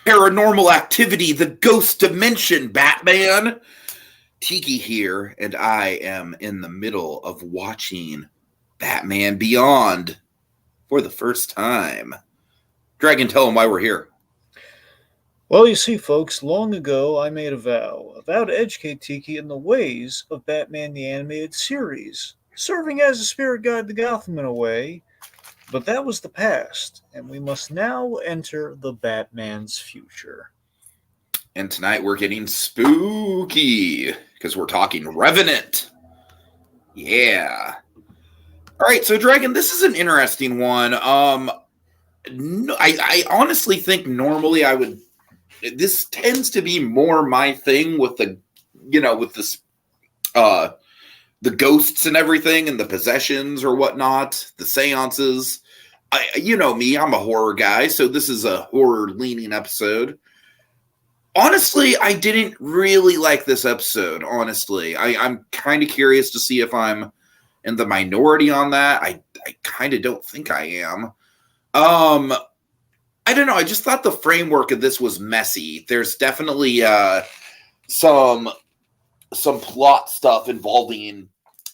Paranormal Activity, the Ghost Dimension, Batman. Tiki here, and I am in the middle of watching Batman Beyond for the first time. Dragon, tell him why we're here. Well, you see, folks, long ago I made a vow to educate Tiki in the ways of Batman the Animated Series, serving as a spirit guide to Gotham in a way, but that was the past, and we must now enter the Batman's future. And tonight we're getting spooky because we're talking Revenant. Yeah. All right, so Dragon, this is an interesting one. I honestly think normally I would. This tends to be more my thing with the ghosts and everything and the possessions or whatnot, the seances. You know me, I'm a horror guy, so this is a horror leaning episode. Honestly, I didn't really like this episode, honestly. I'm kind of curious to see if I'm in the minority on that. I kind of don't think I am. I don't know. I just thought the framework of this was messy. There's definitely some plot stuff involving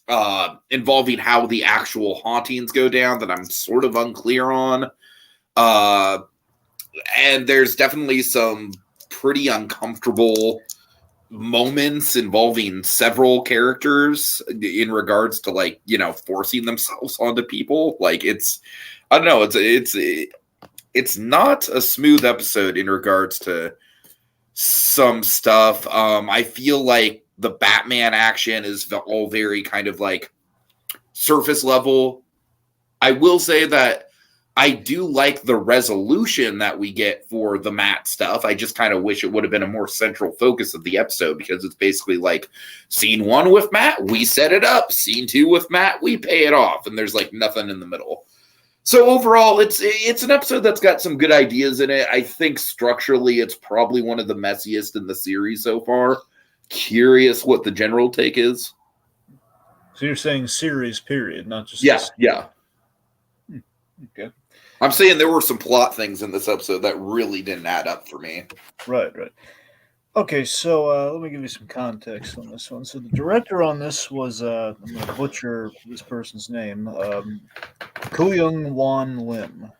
how the actual hauntings go down that I'm sort of unclear on. And there's definitely some pretty uncomfortable moments involving several characters in regards to forcing themselves onto people. I don't know. It's not a smooth episode in regards to some stuff. I feel like the Batman action is all very kind of like surface level. I will say that I do like the resolution that we get for the Matt stuff. I just kind of wish it would have been a more central focus of the episode, because it's basically like scene 1 with Matt, we set it up. Scene 2 with Matt, we pay it off. And there's like nothing in the middle. So overall, it's an episode that's got some good ideas in it. I think structurally, it's probably one of the messiest in the series so far. Curious what the general take is. So you're saying series, period, not just... Yeah. Okay. I'm saying there were some plot things in this episode that really didn't add up for me. Right. Okay, so let me give you some context on this one. So the director on this was, I'm going to butcher this person's name, Kuyung Wan Lim.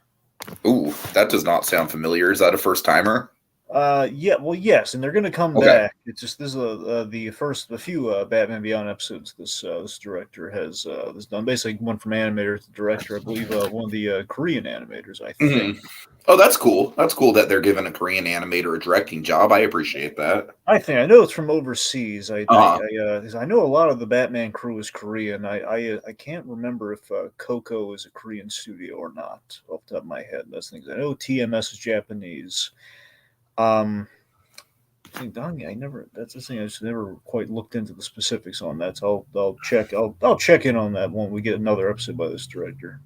Ooh, that does not sound familiar. Is that a first-timer? Yeah, well, yes, and they're going to come back. It's just this is the few Batman Beyond episodes this director has done. Basically, went from animator to director. I believe one of the Korean animators, I think. Mm-hmm. Oh, that's cool. That's cool that they're giving a Korean animator a directing job. I appreciate that. I know it's from overseas. I know a lot of the Batman crew is Korean. I can't remember if Coco is a Korean studio or not off the top of my head. That's things I know. TMS is Japanese. I think that's the thing. I just never quite looked into the specifics on that. So I'll check in on that when we get another episode by this director.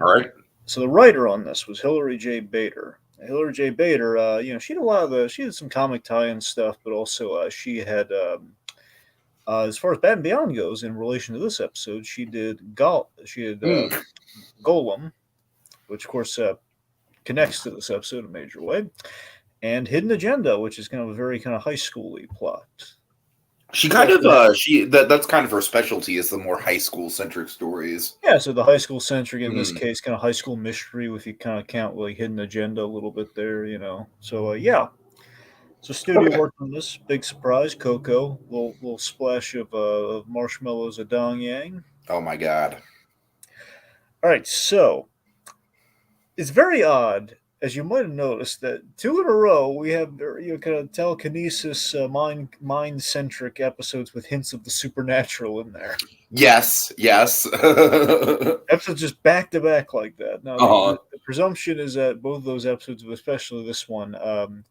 All right. So the writer on this was Hilary J. Bader. Hilary J. Bader, she did some comic tie-in stuff, but also she had, as far as Batman Beyond goes, in relation to this episode, she did Golem, which of course connects to this episode in a major way, and Hidden Agenda, which is kind of a very kind of high school-y plot. She kind of that's kind of her specialty, is the more high school centric stories. Yeah, so the high school centric in this case, kind of high school mystery, if you kind of count like Hidden Agenda a little bit there, So yeah, so studio worked on this. Big surprise, Coco, little splash of marshmallows of Dong Yang. Oh my god! All right, so it's very odd, as you might have noticed, that 2 in a row we have kind of telekinesis, mind-centric episodes with hints of the supernatural in there. Yes. Episodes just back to back like that. Now, the presumption is that both of those episodes, especially this one, the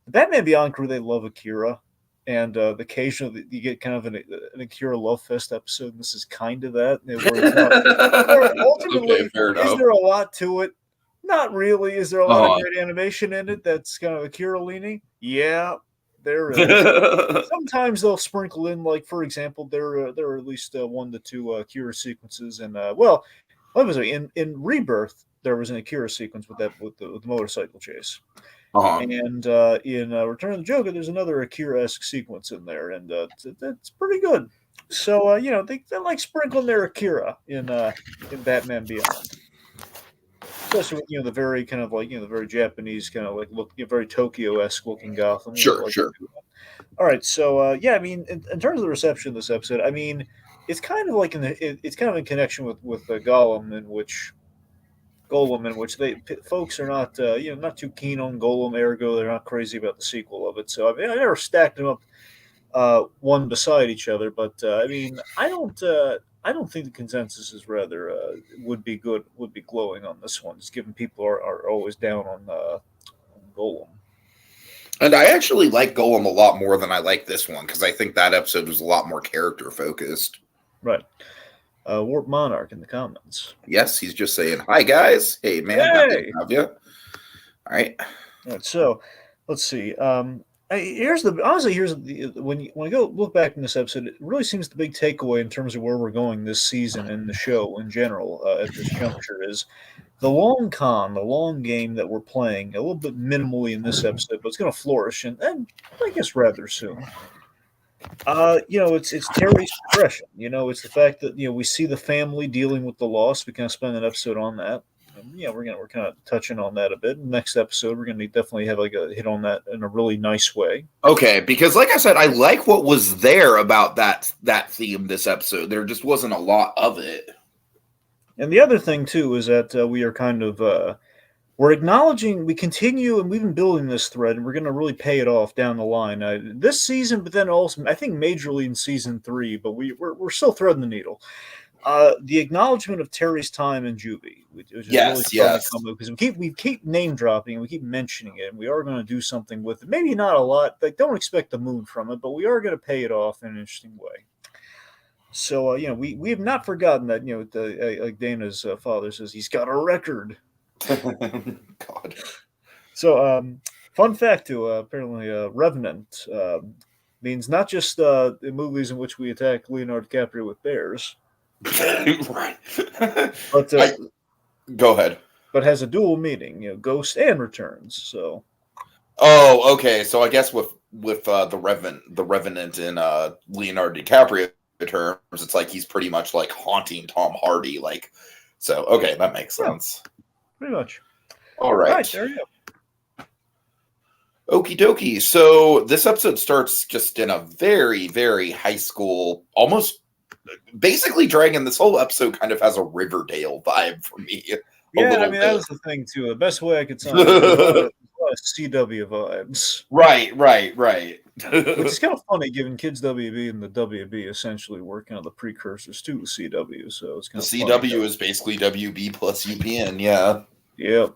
Batman Beyond crew, they love Akira, and occasionally you get kind of an Akira love fest episode. And this is kind of that. Ultimately, okay, is there a lot to it? Not really. Is there a lot of great animation in it that's kind of Akira leaning? Yeah, there is. Sometimes they'll sprinkle in, like, for example, there are at least 1 to 2 Akira sequences, and let me say, in Rebirth there was an Akira sequence with the motorcycle chase. And in Return of the Joker, there's another Akira-esque sequence in there, and it's pretty good. So they like sprinkling their Akira in Batman Beyond, especially with the very kind of like the very Japanese kind of like look, very Tokyo-esque looking Gotham. Sure, Like sure. All right, so I mean, in terms of the reception of this episode, I mean, it's kind of like it's kind of in connection with Golem, in which folks are not not too keen on Golem. Ergo, they're not crazy about the sequel of it. So I mean, I never stacked them up one beside each other, but I mean, I don't think the consensus is rather would be glowing on this one, just given people are always down on Golem. And I actually like Golem a lot more than I like this one, because I think that episode was a lot more character focused. Right. Warp Monarch in the comments. Yes, he's just saying, hi, guys. Hey, man. Hey! Have you? All right. All right, so let's see. Here's when I go look back in this episode, it really seems the big takeaway in terms of where we're going this season and the show in general at this juncture is the long game that we're playing a little bit minimally in this episode, but it's going to flourish and I guess rather soon. It's Terry's progression. It's the fact that we see the family dealing with the loss. We kind of spend an episode on that. And, we're kind of touching on that a bit. Next episode, we're going to definitely have like a hit on that in a really nice way. Okay, because like I said, I like what was there about that theme this episode. There just wasn't a lot of it. And the other thing too is that we are kind of we're acknowledging we continue, and we've been building this thread, and we're going to really pay it off down the line this season, but then also I think majorly in season 3. But we're still threading the needle. The acknowledgement of Terry's time in juvie, which is really fun to come because we keep name dropping and we keep mentioning it, and we are going to do something with it. Maybe not a lot, like don't expect the moon from it, but we are going to pay it off in an interesting way. So we have not forgotten that like Dana's father says he's got a record. God. So fun fact too, apparently Revenant means not just the movies in which we attack Leonardo DiCaprio with bears. Right. But go ahead. But has a dual meaning, ghost and returns. So. Oh, okay. So I guess with the Revenant in Leonardo DiCaprio terms, it's like he's pretty much like haunting Tom Hardy. Like, so okay, that makes sense. Pretty much. All right. There you go. Okie dokie. So this episode starts just in a very, very high school, almost basically Dragon. This whole episode kind of has a Riverdale vibe for me. Yeah, I mean, that was the thing too. The best way I could sum it up was CW vibes. Right. Which is kind of funny, given Kids WB and the WB essentially working on the precursors to the CW. So it's kind of the CW is basically WB plus UPN. Yeah. Yep.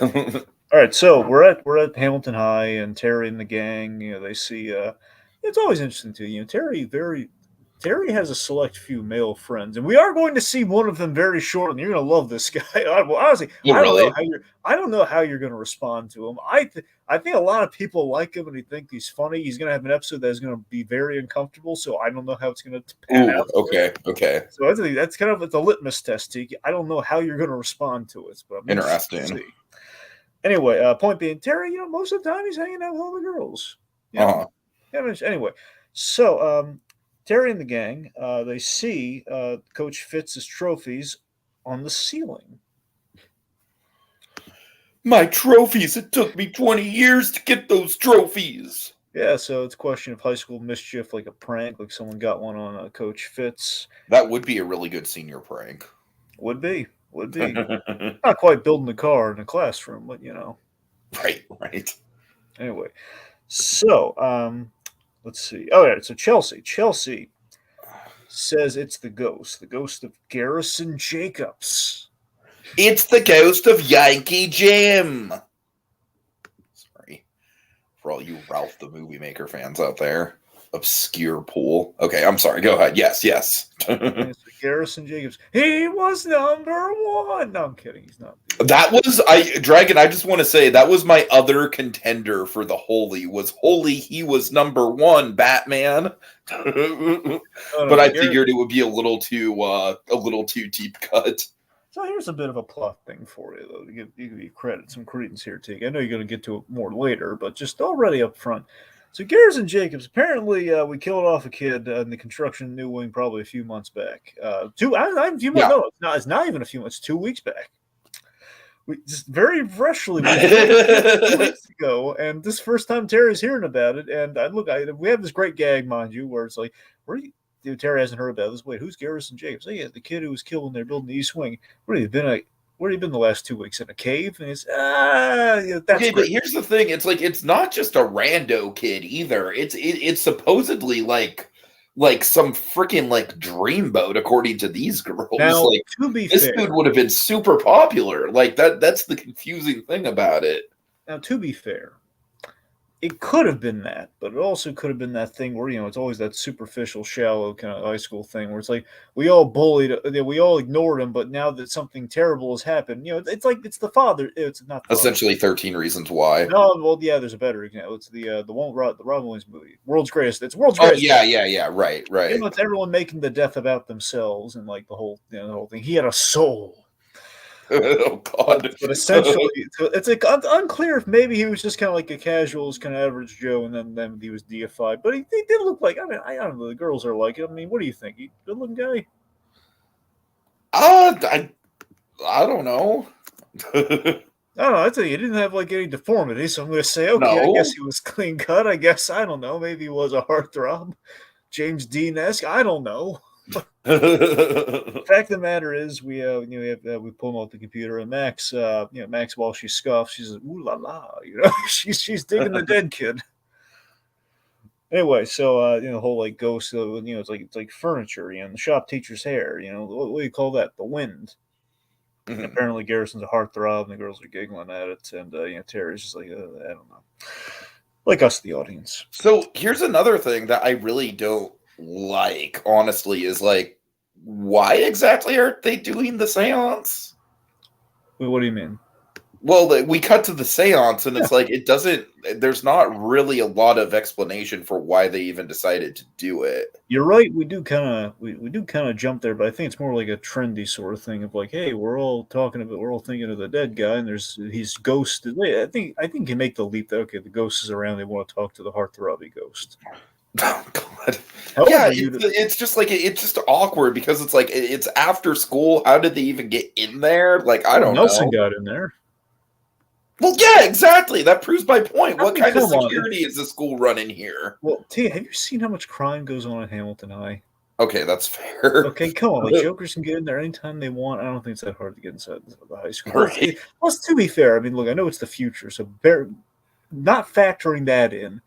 All right, so we're at Hamilton High, and Terry and the gang. They see. It's always interesting too. Terry has a select few male friends, and we are going to see one of them very shortly. You're going to love this guy. Honestly, I don't know how you're going to respond to him. I think a lot of people like him, and they think he's funny. He's going to have an episode that's going to be very uncomfortable, so I don't know how it's going to pan out. Okay. So I think that's kind of a litmus test, Tiki. I don't know how you're going to respond to it, but I'm interesting. To see. Anyway, point being, Terry, most of the time he's hanging out with all the girls. Anyway, so Terry and the gang, they see Coach Fitz's trophies on the ceiling. My trophies! It took me 20 years to get those trophies! Yeah, so it's a question of high school mischief, like a prank, like someone got one on Coach Fitz. That would be a really good senior prank. Would be. Not quite building a car in a classroom, but Right. Anyway, so let's see. Oh yeah, so Chelsea says it's the ghost of Garrison Jacobs. It's the ghost of Yankee Jim. Sorry for all you Ralph the Movie Maker fans out there. Obscure pool. Okay, I'm sorry. Go ahead. Yes. Garrison Jacobs. He was number 1. No, I'm kidding. He's not. That was Dragon. I just want to say that was my other contender for the Holy. He was number 1. Batman. But I figured it would be a little too deep cut. So here's a bit of a plot thing for you, though, to give you credit, some credence here, Tig. I know you're going to get to it more later, but just already up front. So Garrison Jacobs, apparently we killed off a kid in the construction New Wing probably a few months back. It's not even a few months, 2 weeks back. We just very freshly, we 2 weeks ago, and this first time Terry's hearing about it. And we have this great gag, mind you, where it's like, where do you, Terry hasn't heard about this. Wait, who's Garrison Jacobs? Oh, yeah, the kid who was killed when they're building the East Wing. Where have you been the last 2 weeks? In a cave? And it's that's okay, great. but here's the thing: it's like it's not just a rando kid either. It's supposedly like some freaking like dreamboat, according to these girls. Now, like to be this fair, dude would have been super popular. Like that's the confusing thing about it. Now, to be fair, it could have been that, but it also could have been that thing where it's always that superficial, shallow kind of high school thing where it's like we all ignored him, but now that something terrible has happened, it's like it's the father. It's not the Essentially, 13 Reasons Why. No, well, yeah, there's a better example. It's the Robin Williams movie, World's Greatest. It's World's Oh Greatest. yeah, right. It's everyone making the death about themselves and like the whole thing. He had a soul. Oh God! But essentially, it's like unclear if maybe he was just kind of like a casual, kind of average Joe, and then he was deified. But he did look like. I mean, I don't know. The girls are like. I mean, what do you think? He good looking guy? I don't know. I don't know. I'd say he didn't have like any deformity, so I'm going to say, okay, No. I guess he was clean cut. I guess I don't know. Maybe he was a heartthrob, James Dean-esque. I don't know. The fact of the matter is, we pull him off the computer, and Max, while she scoffs, she's like, "Ooh la la," she's digging the dead kid. Anyway, so the whole like ghost, it's like furniture, the shop teacher's hair, what do you call that? The wind. Mm-hmm. Apparently, Garrison's a heartthrob, and the girls are giggling at it, and Terry's just like, I don't know, like us, the audience. So here's another thing that I really don't like, honestly, is like, why exactly are they doing the seance? Wait, what do you mean? Well, we cut to the seance, and it's like there's not really a lot of explanation for why they even decided to do it. You're right. We do kind of jump there, but I think it's more like a trendy sort of thing of like, hey, we're all thinking of the dead guy, and he's ghosted. I think you make the leap that okay, the ghost is around. They want to talk to the heartthrobby ghost. Oh God! However, yeah, it's just like it's just awkward because it's like it's after school. How did they even get in there? Like I don't know. Nelson got in there. Well, yeah, exactly. That proves my point. What kind of security is the school running here? Well, Tia, have you seen how much crime goes on in Hamilton High? Okay, that's fair. Okay, come on. Like, jokers can get in there anytime they want. I don't think it's that hard to get inside the high school. Right. Plus, to be fair, I mean, look, I know it's the future, so not factoring that in,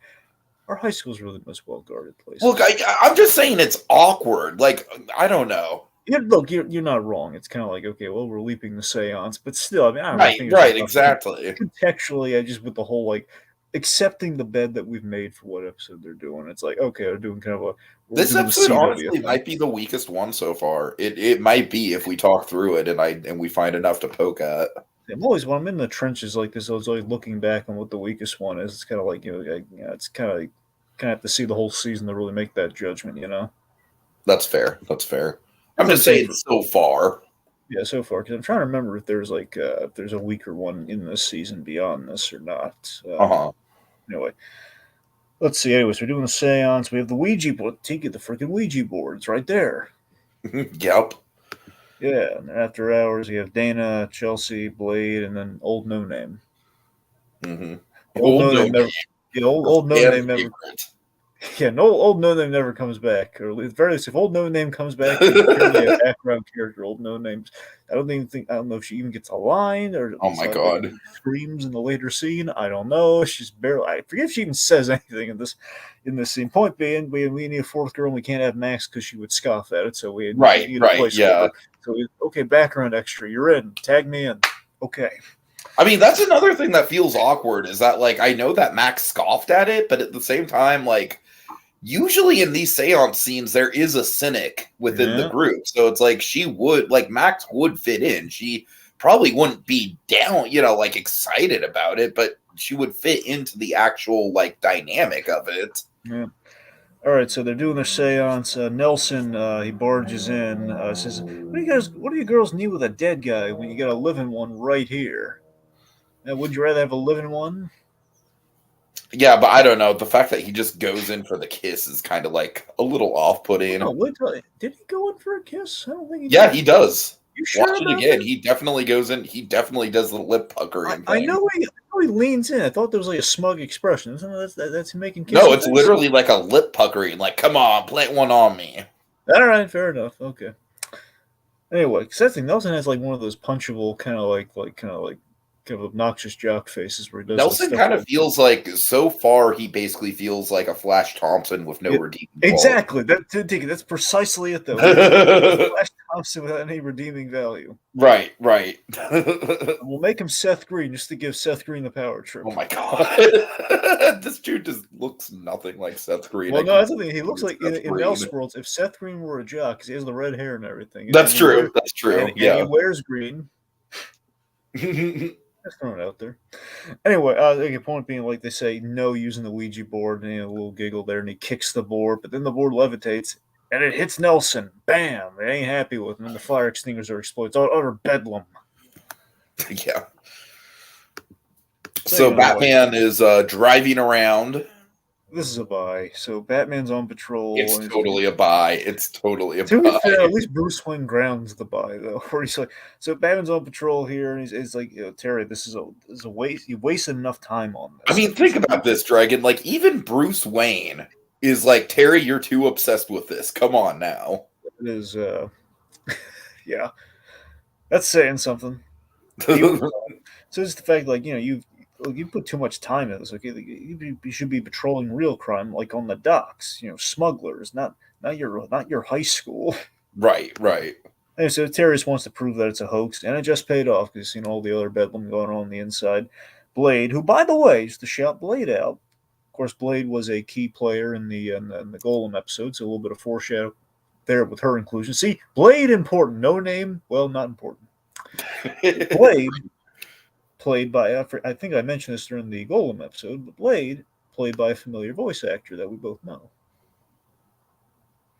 our high school's really the most well-guarded place. Look, I'm just saying it's awkward. Like, I don't know. Yeah, look, you're not wrong. It's kind of like, okay, well, we're leaping the seance, but still, I mean, I don't know. Right, exactly. Contextually, I just with the whole like accepting the bed that we've made for what episode they're doing. It's like, okay, they're doing kind of a. This episode honestly might be the weakest one so far. It might be if we talk through it and we find enough to poke at. I'm always when I'm in the trenches like this, I was always looking back on what the weakest one is. It's kind of like it's kind of have to see the whole season to really make that judgment. That's fair. I'm just saying so far. Yeah, so far because I'm trying to remember if there's like if there's a weaker one in this season beyond this or not. Anyway, let's see. Anyways, we're doing a seance. We have the Ouija board. Tiki, the freaking Ouija boards right there. Yep. Yeah, and after hours, we have Dana, Chelsea, Blade, and then Old No Name. Mm-hmm. Old No Name never. Yeah, old No Name never. Yeah, Old No Name never comes back. Or at the very least, if Old No Name comes back, he's a background character. Old No Name's. I don't know if she even gets a line or. Oh my God! Screams in the later scene. I don't know. She's barely. I forget if she even says anything in this scene. Point being, we need a fourth girl, and we can't have Max because she would scoff at it. So we need a place. Yeah. So okay, background extra. You're in. Tag me in. Okay. I mean, that's another thing that feels awkward is that, like, I know that Max scoffed at it, but at the same time, like, usually in these seance scenes, there is a cynic within the group. So it's like Max would fit in. She probably wouldn't be down, like excited about it, but she would fit into the actual, like, dynamic of it. Yeah. All right, so they're doing their seance. Nelson, he barges in, says, what do you girls need with a dead guy when you got a living one right here? Would you rather have a living one? Yeah, but I don't know. The fact that he just goes in for the kiss is kind of like a little off-putting. No, did he go in for a kiss? I don't think he Yeah, did. he does. You sure Watch it about again. that? He definitely goes in. He definitely does the lip puckering I thing. know he leans in. I thought there was like a smug expression. That's him making No, kissing it's face? literally like a lip puckering. Like, come on, plant one on me. All right, fair enough. Okay. Anyway, because that thing, Nelson has like one of those punchable kind of obnoxious jock faces where he does the Nelson stuff. kind of feels like so far he basically feels like a Flash Thompson with no Yeah, redeeming quality. exactly. That's precisely it, though. He's Flash Thompson without any redeeming value. Right, right. We'll make him Seth Green just to give Seth Green the power trip. Oh my god. This dude just looks nothing like Seth Green. Well, no, that's the thing. He looks like in Green. Elseworlds, if Seth Green were a jock, because he has the red hair and everything. That's true. That's true. And he wears green. Just throwing it out there. Anyway, the point being, like they say, no using the Ouija board, and a little giggle there, and he kicks the board, but then the board levitates, and it hits Nelson. Bam! They ain't happy with him, and the fire extinguisher explodes. Utter bedlam. Yeah. So Batman is driving around. This is a buy. So Batman's on patrol. It's totally a buy. It's totally a buy. To be fair, at least Bruce Wayne grounds the buy, though. Where he's like, so Batman's on patrol here, and he's like, Terry, this is a waste. You wasted enough time on this. I mean, think about this, Dragon. Like, even Bruce Wayne is like, Terry, you're too obsessed with this. Come on now. It is, yeah, that's saying something. So it's the fact, like, you put too much time in this. Okay, you should be patrolling real crime, like on the docks. Smugglers, not your high school. Right, right. And so Terrence wants to prove that it's a hoax, and it just paid off because all the other bedlam going on the inside. Blade, who, by the way, just to shout Blade out. Of course, Blade was a key player in the Golem episode, so a little bit of foreshadow there with her inclusion. See, Blade important, no name, well, not important. Blade, played by, I think I mentioned this during the Golem episode, but Blade, played by a familiar voice actor that we both know.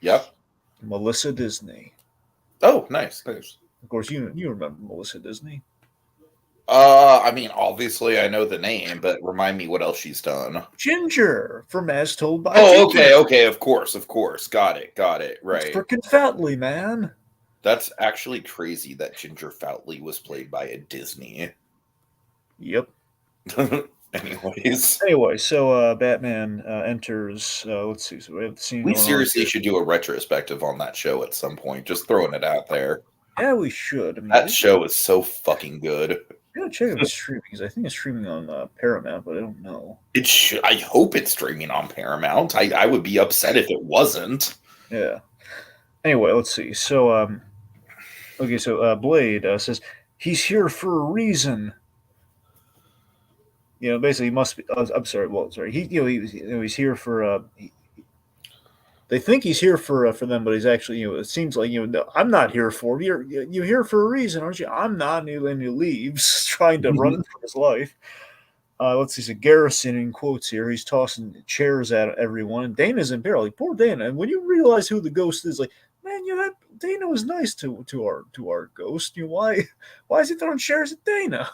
Yep. Melissa Disney. Oh, nice. Of course, you remember Melissa Disney. I mean, obviously I know the name, but remind me what else she's done. Ginger from As Told by Ginger. Okay, of course. Got it, right. It's frickin' Foutley, man. That's actually crazy that Ginger Foutley was played by a Disney. Yep. Anyway, so Batman enters. Let's see. So we have the scene. We seriously should do a retrospective on that show at some point. Just throwing it out there. Yeah, we should. I mean, that show is so fucking good. Yeah, check out the streaming because I think it's streaming on Paramount, but I don't know. It should. I hope it's streaming on Paramount. I would be upset if it wasn't. Yeah. Anyway, let's see. So, Blade says he's here for a reason. Basically, he must be. I'm sorry. Well, sorry. He's here for. They think he's here for them, but he's actually. It seems like no, I'm not here for you. You're here for a reason, aren't you? I'm not. And he leaves, trying to run for his life. Let's see. So Garrison in quotes here. He's tossing chairs at everyone, and Dana's in peril. Like, poor Dana. And when you realize who the ghost is, like, man, Dana was nice to our ghost. Why is he throwing chairs at Dana?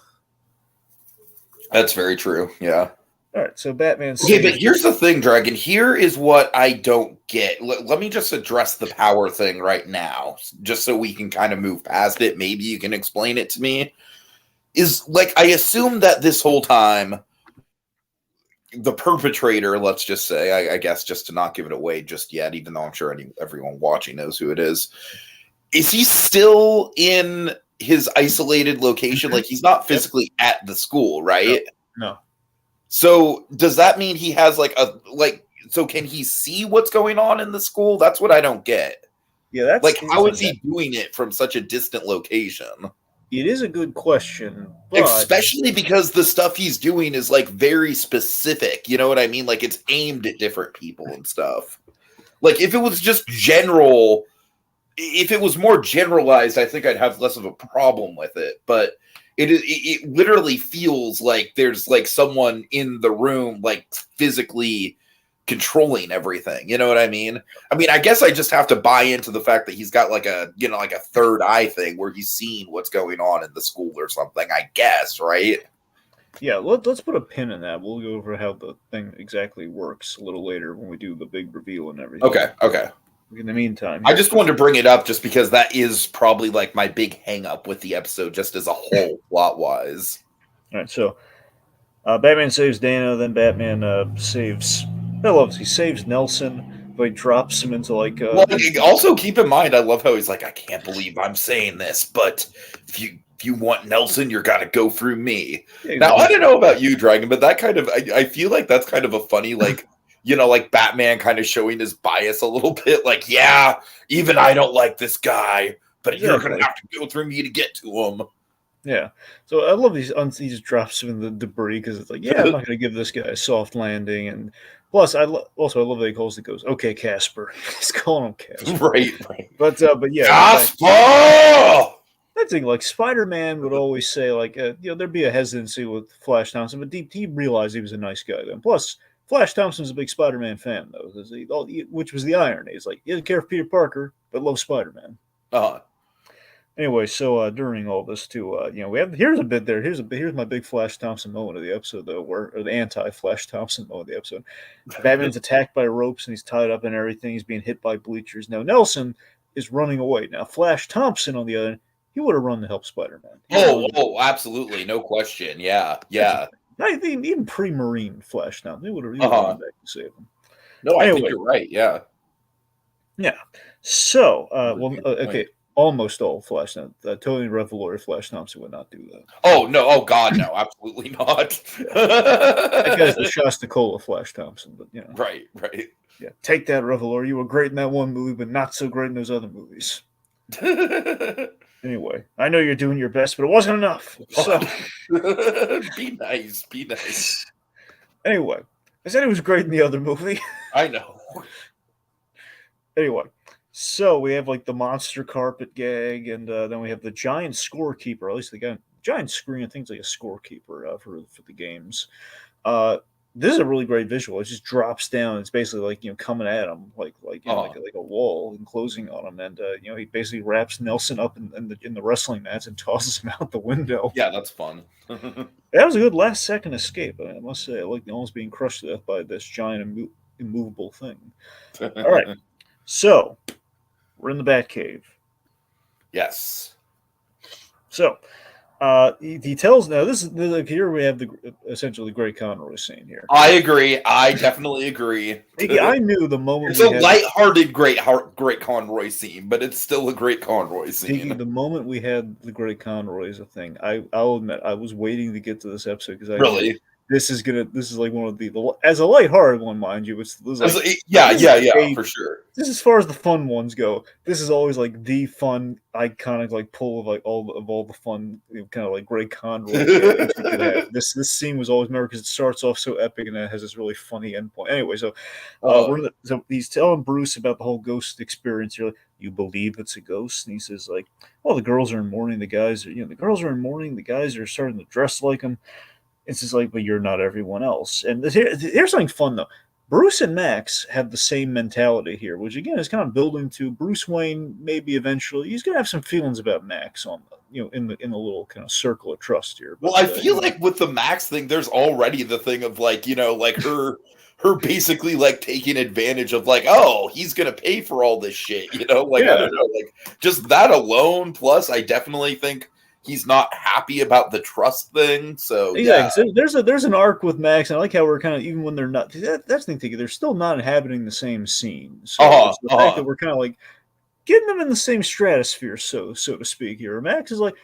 That's very true. Yeah. All right. So Batman. Okay, but here's the thing, Dragon. Here is what I don't get. Let me just address the power thing right now, just so we can kind of move past it. Maybe you can explain it to me. Is like I assume that this whole time, the perpetrator, let's just say, I guess, just to not give it away just yet, even though I'm sure everyone watching knows who it is he still in his isolated location? Like, he's not physically at the school, right? No. So does that mean he has so can he see what's going on in the school? That's what I don't get. Yeah, that's like, how is he doing it from such a distant location? It is a good question, but especially because the stuff he's doing is like very specific. You know what I mean? Like, it's aimed at different people and stuff. Like, if it was just general, if it was more generalized, I think I'd have less of a problem with it. But it literally feels like there's like someone in the room, like physically controlling everything. You know what I mean? I mean, I guess I just have to buy into the fact that he's got like a, you know, like a third eye thing where he's seeing what's going on in the school or something, I guess, right? Yeah, let's put a pin in that. We'll go over how the thing exactly works a little later when we do the big reveal and everything. Okay, okay. In the meantime, I just wanted to bring it up just because that is probably like my big hang up with the episode, just as a whole, plot wise. All right, so Batman saves Dana, then Batman saves. I love this. He saves Nelson, but he drops him into like. Well, also keep in mind, I love how he's like, I can't believe I'm saying this, but if you want Nelson, you're got to go through me. Yeah, now, I don't know about you, Dragon, but that kind of, I feel like that's kind of a funny, like, you know, like Batman kind of showing his bias a little bit. Like, yeah, even I don't like this guy, but you're going to have to go through me to get to him. Yeah. So I love these, he just drops him in the debris because it's like, yeah, I'm not going to give this guy a soft landing. And plus, I love that he calls it, goes, okay, Casper. He's calling him Casper. Right. But yeah. Casper! That thing, like Spider-Man would always say, like, you know, there'd be a hesitancy with Flash Thompson, but he realized he was a nice guy then. Plus, Flash Thompson's a big Spider-Man fan, though, which was the irony. He's like, he doesn't care for Peter Parker, but loves Spider-Man. Anyway, so during all this, too, you know, here's a bit there. Here's my big Flash Thompson moment of the episode, though, or the anti-Flash Thompson moment of the episode. Batman's attacked by ropes and he's tied up and everything. He's being hit by bleachers. Now Nelson is running away. Now Flash Thompson, on the other hand, he would have run to help Spider-Man. Oh, absolutely, no question. Yeah. I think even pre-Marine Flash Thompson, he would have run back to save him. No, I think you're right. Yeah. Yeah. So, okay. Almost all Flash Thompson. Totally Revelatory Flash Thompson would not do that. Oh, no. Oh, God, no. Absolutely not. That guy's the Shostakola Flash Thompson, but, you know. Right. Yeah, take that, Revelatory. You were great in that one movie, but not so great in those other movies. Anyway, I know you're doing your best, but it wasn't enough. So, Be nice. Anyway, I said he was great in the other movie. I know. Anyway. So we have like the monster carpet gag, and then we have the giant scorekeeper. At least the giant screen. I think it's like a scorekeeper for the games. This is a really great visual. It just drops down. It's basically like, you know, coming at him like a wall and closing on him. And you know, he basically wraps Nelson up in the wrestling mats and tosses him out the window. Yeah, that's fun. That was a good last second escape. I must say, I like almost being crushed to death by this giant immovable thing. All right, so. We're in the Batcave. Yes. So, he tells now. This is like, here we have essentially the Great Conroy scene here. I agree. I definitely agree. I knew the moment it's a lighthearted Great Conroy scene, but it's still a Great Conroy scene. The moment we had the Great Conroy as a thing, I'll admit I was waiting to get to this episode because I really. This is like one of the as a lighthearted one, mind you. It's like, for sure. This as far as the fun ones go. This is always like the fun, iconic like pull of like all the fun, you know, kind of like Great Conroy. This scene was always remembered because it starts off so epic and it has this really funny endpoint. Anyway, so so he's telling Bruce about the whole ghost experience here. Like, you believe it's a ghost? And he says like, well, the girls are in mourning. The guys are The guys are starting to dress like them. It's just like, but you're not everyone else. And here's something fun, though. Bruce and Max have the same mentality here, which, again, is kind of building to Bruce Wayne maybe eventually. He's going to have some feelings about Max in the little kind of circle of trust here. But, well, I feel like with the Max thing, there's already the thing of, like, you know, like her basically, like, taking advantage of, like, oh, he's going to pay for all this shit, you know? Like, I don't know. Like, just that alone, plus I definitely think he's not happy about the trust thing, so exactly. Yeah. So there's an arc with Max, and I like how we're kind of, even when they're not. That's the thing. They're still not inhabiting the same scene. So it's the fact that we're kind of like getting them in the same stratosphere, so to speak. Here, Max is like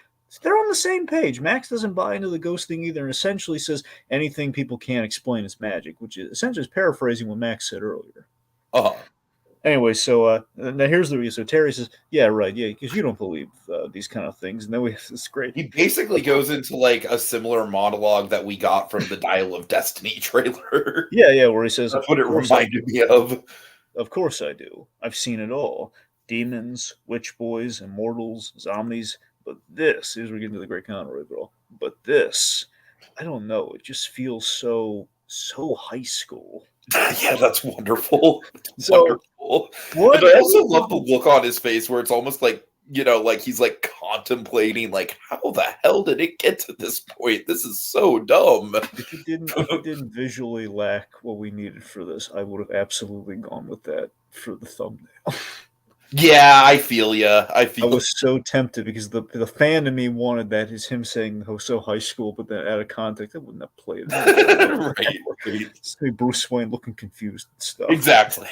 they're on the same page. Max doesn't buy into the ghost thing either, and essentially says anything people can't explain is magic, which is essentially paraphrasing what Max said earlier. Anyway, so now here's the reason. So Terry says, yeah, right, yeah, because you don't believe these kind of things. And then we have this great... He basically goes into, like, a similar monologue that we got from the Dial of Destiny trailer. Yeah, where he says... That's what it reminded me of. Of course I do. I've seen it all. Demons, witch boys, immortals, zombies. But this, here's where we get into the Great Conroy girl. But this, I don't know, it just feels so high school. Yeah, that's wonderful. It's So, wonderful. what? And I also love the look on his face where it's almost like, like he's like contemplating, like, how the hell did it get to this point? This is so dumb. If it didn't visually lack what we needed for this, I would have absolutely gone with that for the thumbnail. Yeah, I feel ya. I was so tempted because the fan in me wanted that is him saying so high school, but then out of context, I wouldn't have played it. Right. It's like Bruce Wayne looking confused and stuff. Exactly.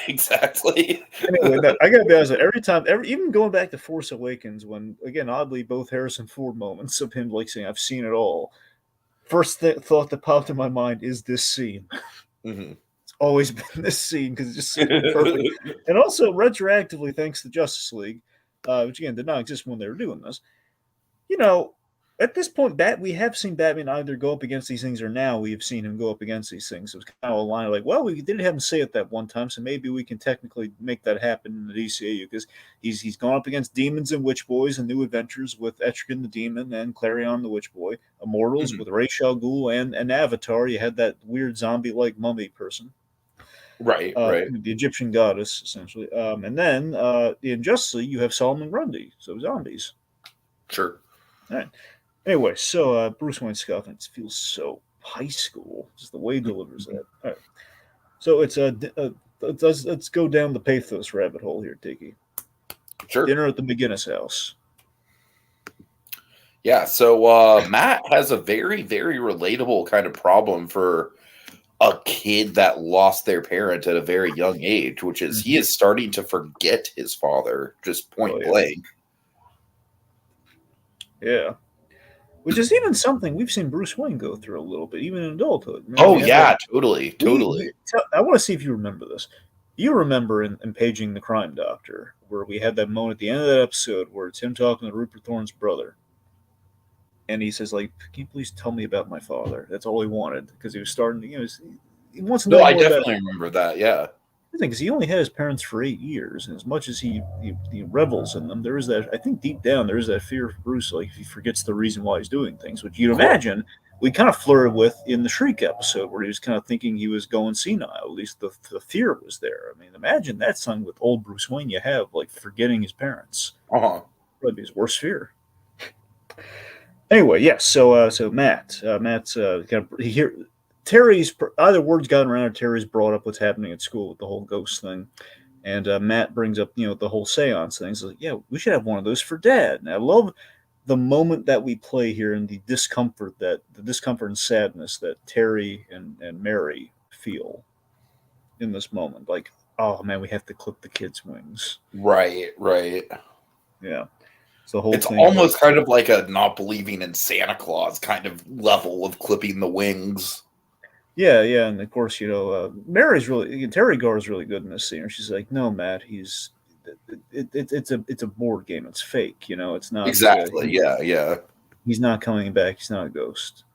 Anyway, I gotta be honest. Even going back to Force Awakens, when again, oddly, both Harrison Ford moments of him like saying, "I've seen it all." First thought that popped in my mind is this scene. Mm-hmm. It's always been this scene because it's just so perfect. And also, retroactively, thanks to Justice League, which again did not exist when they were doing this, at this point, we have seen Batman either go up against these things or now we have seen him go up against these things. So it's kind of a line like, well, we did have him say it that one time, so maybe we can technically make that happen in the DCAU because he's gone up against demons and witch boys and new adventures with Etrigan the Demon and Clarion the Witch Boy, Immortals with Ra's al Ghul and Avatar. You had that weird zombie-like mummy person. Right. The Egyptian goddess, essentially. And then in Justice League, you have Solomon Grundy, so zombies. Sure. All right. Anyway, so Bruce Wayne scuffing feels so high school, just the way he delivers that. All right. So let's go down the pathos rabbit hole here, Tiki. Sure. Dinner at the McGinnis house. Yeah, so Matt has a very, very relatable kind of problem for a kid that lost their parent at a very young age, which is he is starting to forget his father, just point blank. Yeah. Which is even something we've seen Bruce Wayne go through a little bit, even in adulthood. Totally. I want to see if you remember this. You remember in Paging the Crime Doctor, where we had that moment at the end of that episode where it's him talking to Rupert Thorne's brother. And he says, like, can you please tell me about my father? That's all he wanted, because he was starting to, he wants to know more. I definitely remember that, yeah. Because he only had his parents for 8 years, and as much as he revels in them, there is that, I think deep down, there is that fear of Bruce, like, if he forgets the reason why he's doing things, which you'd imagine we kind of flirted with in the Shriek episode, where he was kind of thinking he was going senile. At least the fear was there. I mean, imagine that son with old Bruce Wayne you have, like, forgetting his parents. That'd be his worst fear. Anyway, yes, so Matt's Terry's either words gotten around or Terry's brought up what's happening at school with the whole ghost thing, and Matt brings up the whole seance thing. He's like, yeah, we should have one of those for Dad. And I love the moment that we play here and the discomfort and sadness that Terry and Mary feel in this moment. Like, oh man, we have to clip the kid's wings. Right. Yeah. So it's almost kind of like a not believing in Santa Claus kind of level of clipping the wings. Yeah, and of course, Terry Garr is really good in this scene. She's like, "No, Matt, it's a board game. It's fake. It's not exactly. Yeah. He's not coming back. He's not a ghost."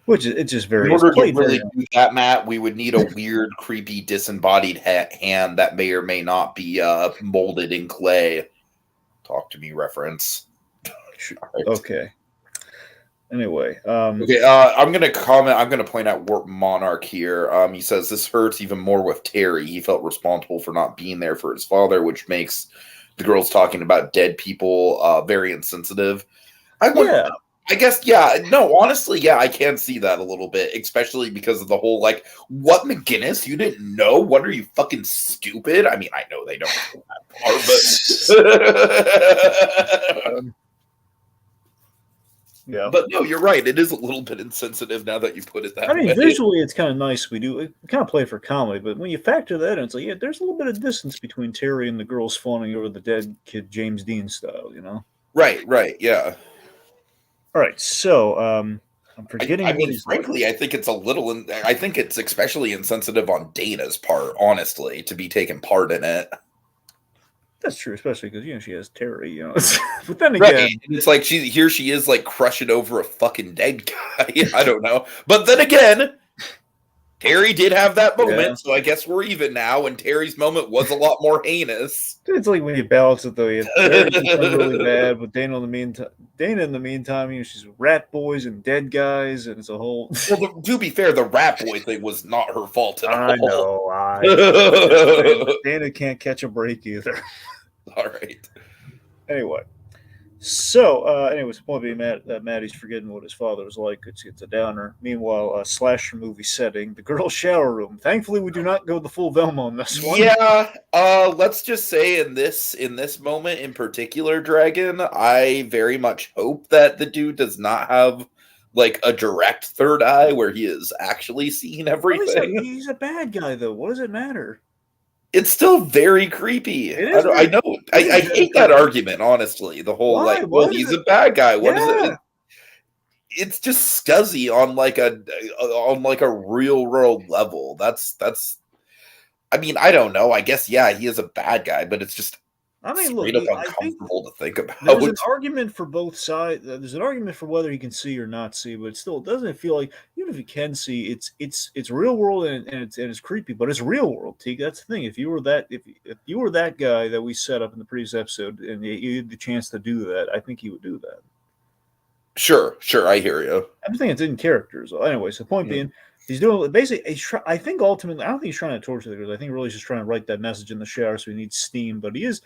Which it's just very. In order to really do that, Matt, we would need a weird, creepy, disembodied hand that may or may not be molded in clay. Talk to me reference. Right. Okay. Anyway. I'm going to comment. I'm going to point out Warp Monarch here. He says this hurts even more with Terry. He felt responsible for not being there for his father, which makes the girls talking about dead people very insensitive. I guess, no, honestly, I can see that a little bit, especially because of the whole, like, what, McGinnis? You didn't know? What, are you fucking stupid? I mean, I know they don't know that part, but... yeah. But no, you're right. It is a little bit insensitive now that you put it that way. I mean, visually, it's kind of nice. We kind of play for comedy, but when you factor that in, it's like, there's a little bit of distance between Terry and the girls fawning over the dead kid James Dean style, Right, yeah. All right, so I'm forgetting. I mean, frankly, I think it's I think it's especially insensitive on Dana's part, honestly, to be taking part in it. That's true, especially because she has Terry. But then again, it's like she is like crushing over a fucking dead guy. I don't know, but then again, Terry did have that moment, Yeah. so I guess we're even now. And Terry's moment was a lot more heinous. It's like when you balance it, though. Terry become really bad, but Dana in the meantime, she's rat boys and dead guys, and it's a whole. Well, to be fair, the rat boy thing was not her fault at I all. know. Dana can't catch a break either. All right. Anyway. So, anyways, the point being Maddie's forgetting what his father was like. It's a downer. Meanwhile, slasher movie setting, the girls' shower room. Thankfully, we do not go the full Velma on this one. Yeah, let's just say in this moment in particular, Dragon, I very much hope that the dude does not have like a direct third eye where he is actually seeing everything. He's a bad guy, though. What does it matter? It's still very creepy. It is I know. I hate that argument, honestly. The whole Why? well, he's a bad guy. What is it? It's just scuzzy on like a real world level. That's. I mean, I don't know. I guess yeah, he is a bad guy, but it's just. Straight up uncomfortable to think about. There's an argument for both sides. There's an argument for whether he can see or not see, but still, doesn't feel like even if he can see, it's real world and it's creepy, but it's real world. Teague, that's the thing. If you were that guy that we set up in the previous episode and you had the chance to do that, I think he would do that. Sure, I hear you. I'm thinking it's in characters. So anyways, the point being, he's doing basically. I think ultimately, I don't think he's trying to torture the girls. I think really he's just trying to write that message in the shower, so he needs steam. But he's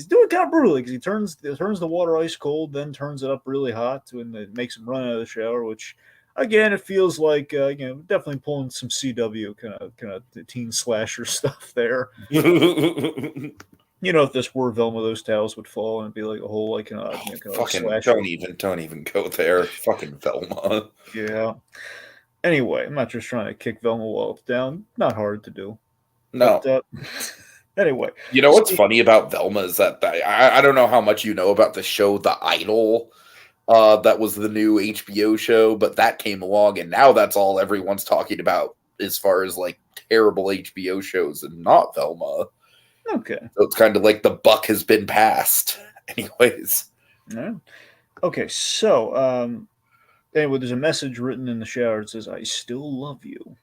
doing it kind of brutally because he turns the water ice cold, then turns it up really hot, and it makes him run out of the shower. Which, again, it feels like definitely pulling some CW kind of teen slasher stuff there. If this were Velma, those towels would fall and it'd be like a whole fucking don't even go there. Fucking Velma. Yeah. Anyway, I'm not just trying to kick Velma Wallop down. Not hard to do. No. But, anyway. You know what's funny about Velma is that I don't know how much you know about the show The Idol. That was the new HBO show, but that came along, and now that's all everyone's talking about as far as like terrible HBO shows and not Velma. Okay. So it's kind of like the buck has been passed. Anyways. Yeah. Okay, so anyway, there's a message written in the shower. It says, "I still love you."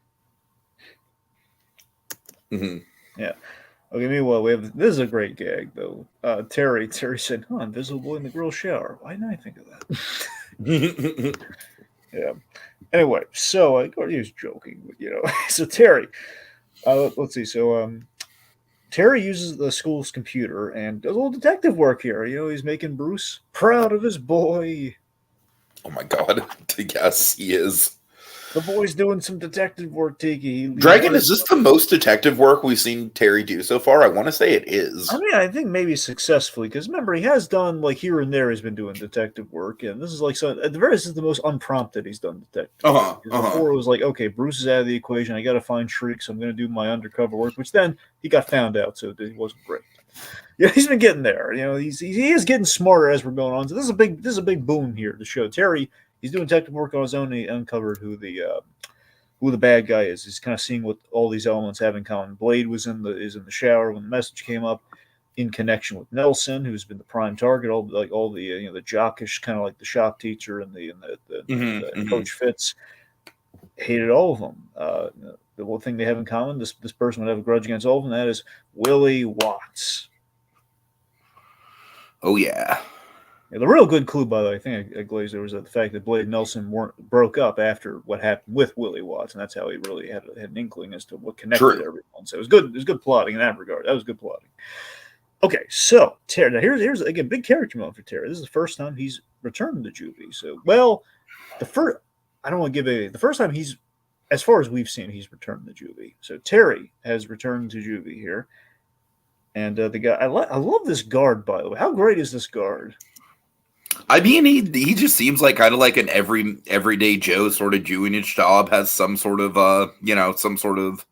Mm-hmm. Yeah. Okay, meanwhile, this is a great gag, though. Terry said, invisible in the girl's shower. Why didn't I think of that? Yeah. Anyway, so he was joking, but, so Terry, let's see. So Terry uses the school's computer and does a little detective work here. He's making Bruce proud of his boy. Oh my god. Yes, he is. The boy's doing some detective work, Tiki. Dragon, is this the most detective work we've seen Terry do so far? I want to say it is. I mean, I think maybe successfully, because remember, he has done, like, here and there, he's been doing detective work, and this is, like, so at the very least, this is the most unprompted he's done detective work. Before, it was like, okay, Bruce is out of the equation, I got to find Shriek, so I'm going to do my undercover work, which then he got found out, so it wasn't great. Yeah, he's been getting there. He is getting smarter as we're going on, so this is a big boom here to show Terry. He's doing detective work on his own. And he uncovered who the bad guy is. He's kind of seeing what all these elements have in common. Blade is in the shower when the message came up, in connection with Nelson, who's been the prime target. All the the jockish kind of like the shop teacher and the Coach Fitz hated all of them. The one thing they have in common, this person would have a grudge against all of them. That is Willie Watts. Oh yeah. Yeah, the real good clue, by the way, I think I glazed over, was the fact that Blade and Nelson broke up after what happened with Willie Watts, and that's how he really had an inkling as to what connected everyone. So it was good. It was good plotting in that regard. That was good plotting. Okay, so Terry. Now here's again big character moment for Terry. This is the first time he's returned to juvie. So I don't want to give the first time he's, as far as we've seen, he's returned to juvie. So Terry has returned to juvie here, and the guy I love this guard, by the way. How great is this guard? I mean, he just seems like kind of like an everyday Joe sort of doing his job, has some sort of some sort of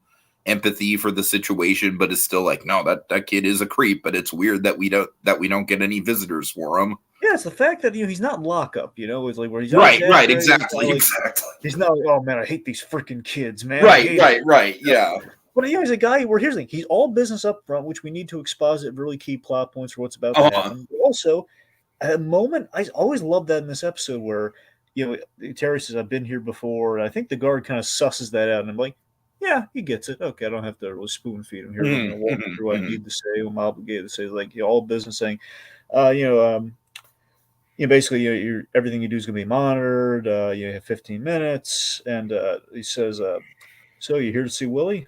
empathy for the situation, but is still like, no, that kid is a creep. But it's weird that we don't get any visitors for him. Yeah, it's the fact that he's not in lockup. It's like where he's right, exactly. He's not like, oh man, I hate these freaking kids, man. Right, yeah. But he's a guy where here's the thing: he's all business up front, which we need to exposit really key plot points for what's about to happen. But also, at a moment, I always love that in this episode where Terry says, "I've been here before." And I think the guard kind of susses that out, and I'm like, Yeah, he gets it. Okay, I don't have to really spoon feed him here. I'm going to walk through what I need to say. I'm obligated to say, like, all business saying, uh, you know, um, basically, everything you do is going to be monitored. You have 15 minutes, and he says, "So you here to see Willie?"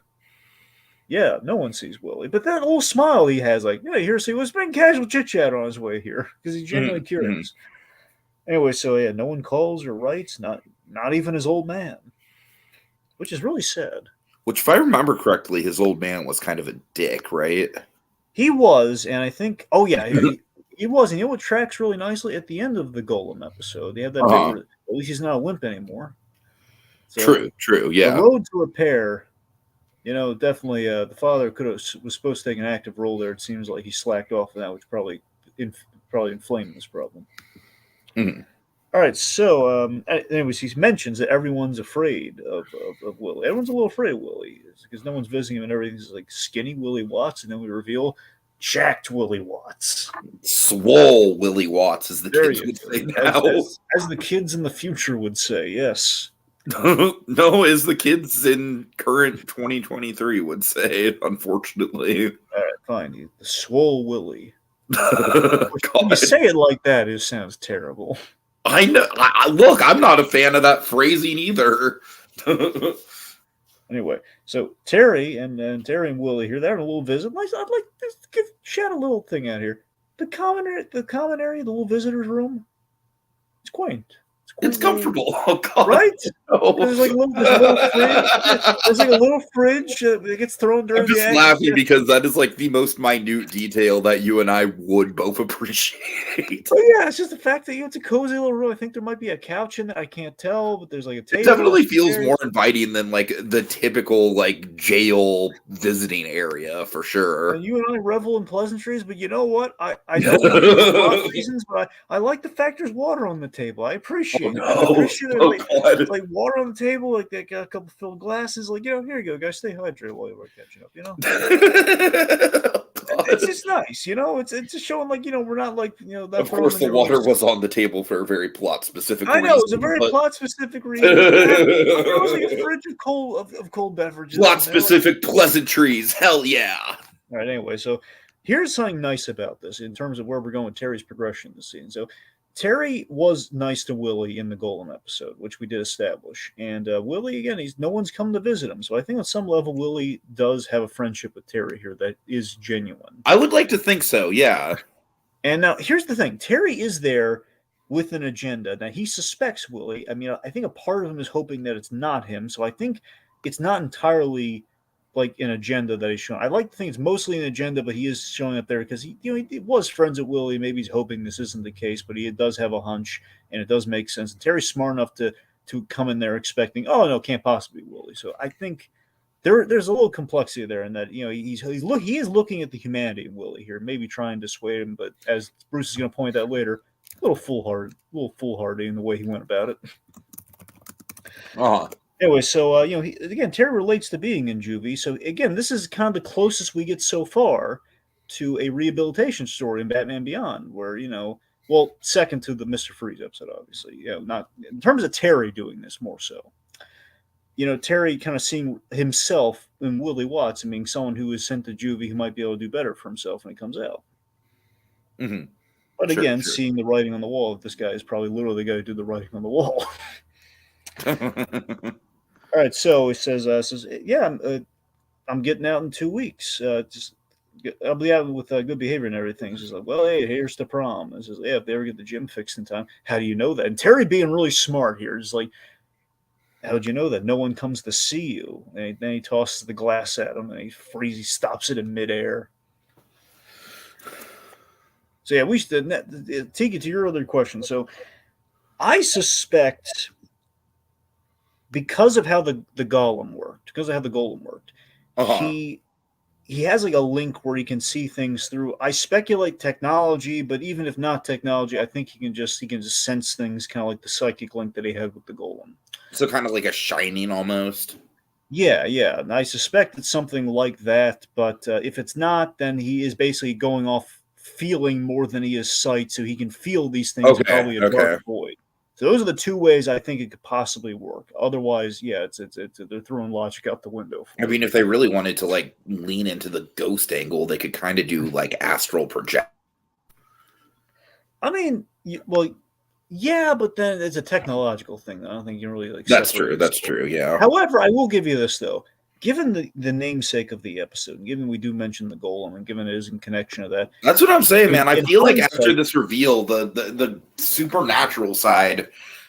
Yeah, no one sees Willie, but that little smile he has, like, "Yeah, you here to see Willie's been casual chit chat on his way here because he's genuinely curious." Anyway, so yeah, no one calls or writes, not even his old man, which is really sad. Which, if I remember correctly, his old man was kind of a dick, right? He was, and I think, oh yeah, he was, and you know what tracks really nicely at the end of the Golem episode. They have that bit Uh-huh. where at least he's not a wimp anymore. So True, the yeah. road to repair, definitely the father was supposed to take an active role there. It seems like he slacked off of that, which probably inflamed this problem. Mhm. All right, so anyways, he mentions that everyone's afraid of Willie. Everyone's a little afraid of Willie because no one's visiting him and everything's like skinny Willie Watts, and then we reveal jacked Willie Watts. Swole Willie Watts, as the There kids you would go. say now. As the kids in the future would say, yes. No, as the kids in current 2023 would say, unfortunately. All right, fine. The swole Willie. When you God. say it like that, it sounds terrible. I know. Look, I'm not a fan of that phrasing either. Anyway, so Terry and Terry and Willie here, they're having a little visit. I'd like to shout a little thing out here. The common area, the little visitors room, it's quaint. It's comfortable. Oh God, right? no. There's like there's a little fridge. There's like a little fridge that gets thrown during I'm just the laughing action. because that is like the most minute detail that you and I would both appreciate. Oh yeah, it's just the fact that it's a cozy little room. I think there might be a couch in there. I can't tell, but there's like a table. It definitely feels more inviting than like the typical like jail visiting area for sure. And you and I revel in pleasantries, but you know what? I know for a lot of reasons, but I like the fact there's water on the table. I appreciate it. I appreciate it. Like water on the table, like they got a couple filled glasses. Like, here you go, guys. Stay hydrated while you're catching up. It's just nice, It's just showing, like, we're not like, that. Of course, the water was on the table for a very plot specific reason. I know, it's a very plot specific reason. There was like a fridge of cold beverages. Plot specific pleasantries. Hell yeah. All right, anyway, so here's something nice about this in terms of where we're going with Terry's progression this scene. So Terry was nice to Willie in the Golem episode, which we did establish. And Willie, again, no one's come to visit him. So I think on some level, Willie does have a friendship with Terry here that is genuine. I would like to think so, yeah. And now here's the thing. Terry is there with an agenda. Now he suspects Willie. I mean, I think a part of him is hoping that it's not him. So I think it's not entirely like an agenda that he's showing. I like to think it's mostly an agenda, but he is showing up there because he was friends with Willie. Maybe he's hoping this isn't the case, but he does have a hunch, and it does make sense. And Terry's smart enough to come in there expecting, oh no, can't possibly be Willie. So I think there's a little complexity there in that he is looking at the humanity of Willie here, maybe trying to dissuade him, but as Bruce is going to point out later, a little foolhardy in the way he went about it. Anyway, so again, Terry relates to being in juvie. So again, this is kind of the closest we get so far to a rehabilitation story in Batman Beyond, where second to the Mr. Freeze episode, obviously. Not in terms of Terry doing this more so. Terry kind of seeing himself in Willie Watts and being someone who is sent to juvie who might be able to do better for himself when he comes out. Mm-hmm. But again, seeing the writing on the wall, this guy is probably literally the guy who did the writing on the wall. All right, so he says, yeah, I'm getting out in 2 weeks. I'll be out with good behavior and everything. He's like, well, hey, here's the prom. He says, yeah, if they ever get the gym fixed in time, how do you know that? And Terry being really smart here is like, how'd you know that? No one comes to see you. And then he tosses the glass at him, and he stops it in midair. So yeah, Tiki, to your other question. So I suspect, because of how the golem worked, he has like a link where he can see things through. I speculate technology, but even if not technology, I think he can just sense things, kind of like the psychic link that he had with the golem. So kind of like a shining almost. Yeah. And I suspect it's something like that, but if it's not, then he is basically going off feeling more than he is sight, so he can feel these things. Probably a dark void. So those are the two ways I think it could possibly work. Otherwise, yeah, it's they're throwing logic out the window. I mean, if they really wanted to like lean into the ghost angle, they could kind of do like astral project. I mean, well, yeah, but then it's a technological thing. I don't think you can really like. That's true. That's true. Yeah. However, I will give you this though. Given the namesake of the episode, given we do mention the golem, and given it is in connection to that, that's what I'm saying, man. I feel like after this reveal, the supernatural side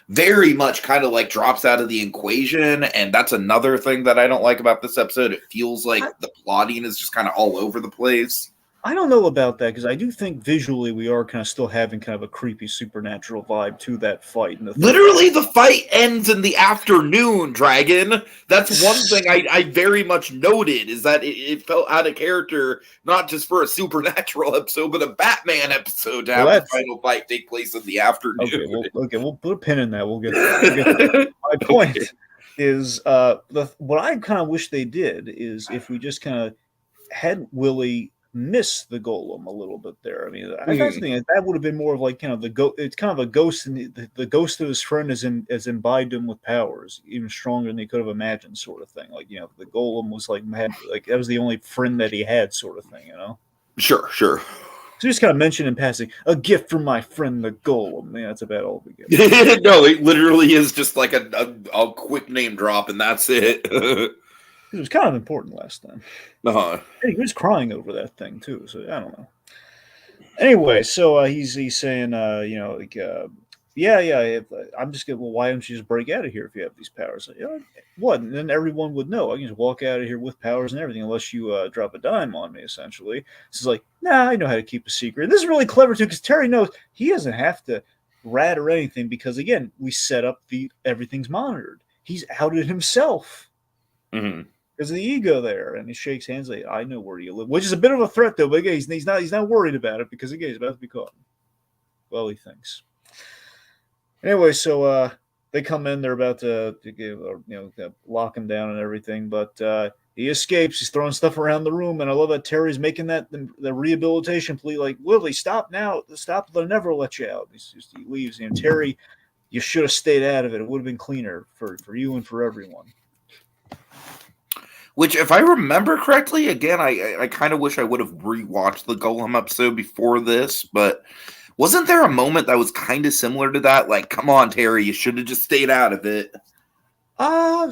very much kind of like drops out of the equation, and that's another thing that I don't like about this episode. It feels like the plotting is just kind of all over the place. I don't know about that because I do think visually we are kind of still having kind of a creepy supernatural vibe to that fight. Literally, the fight ends in the afternoon, Dragon. That's one thing I very much noted, is that it felt out of character, not just for a supernatural episode, but a Batman episode to have the final fight take place in the afternoon. Okay, we'll put a pin in that. We'll get there. My point is, what I kind of wish they did is if we just kind of had Willie miss the golem a little bit there. I mean, I think that would have been more of like, you know, it's kind of a ghost, and the ghost of his friend has imbibed him with powers even stronger than he could have imagined, sort of thing. Like, you know, the golem was like that was the only friend that he had, sort of thing. You know. Sure. So just kind of mention in passing, a gift from my friend the golem. Yeah, that's about all we get. No, it literally is just like a quick name drop, and that's it. It was kind of important last time. He was crying over that thing too, so I don't know. Anyway, so he's saying, you know, like, I'm just gonna. Well, why don't you just break out of here if you have these powers? Like, what? And then everyone would know. I can just walk out of here with powers and everything, unless you drop a dime on me. Essentially, this is like, nah, I know how to keep a secret. And this is really clever too, because Terry knows he doesn't have to rat or anything, because again, we set up everything's monitored. He's outed himself. Mm-hmm. Because of the ego there, and he shakes hands like, I know where you live, which is a bit of a threat though. But again, he's not worried about it, because again, he's about to be caught. Well, he thinks. Anyway, so they come in, they're about to lock him down and everything, but he escapes. He's throwing stuff around the room, and I love that Terry's making that the rehabilitation plea, like, Willie, stop now, stop! They'll never let you out. He leaves. And Terry, you should have stayed out of it. It would have been cleaner for you and for everyone. Which, if I remember correctly, again, I kind of wish I would have rewatched the Golem episode before this, but wasn't there a moment that was kind of similar to that? Like, come on, Terry, you should have just stayed out of it. I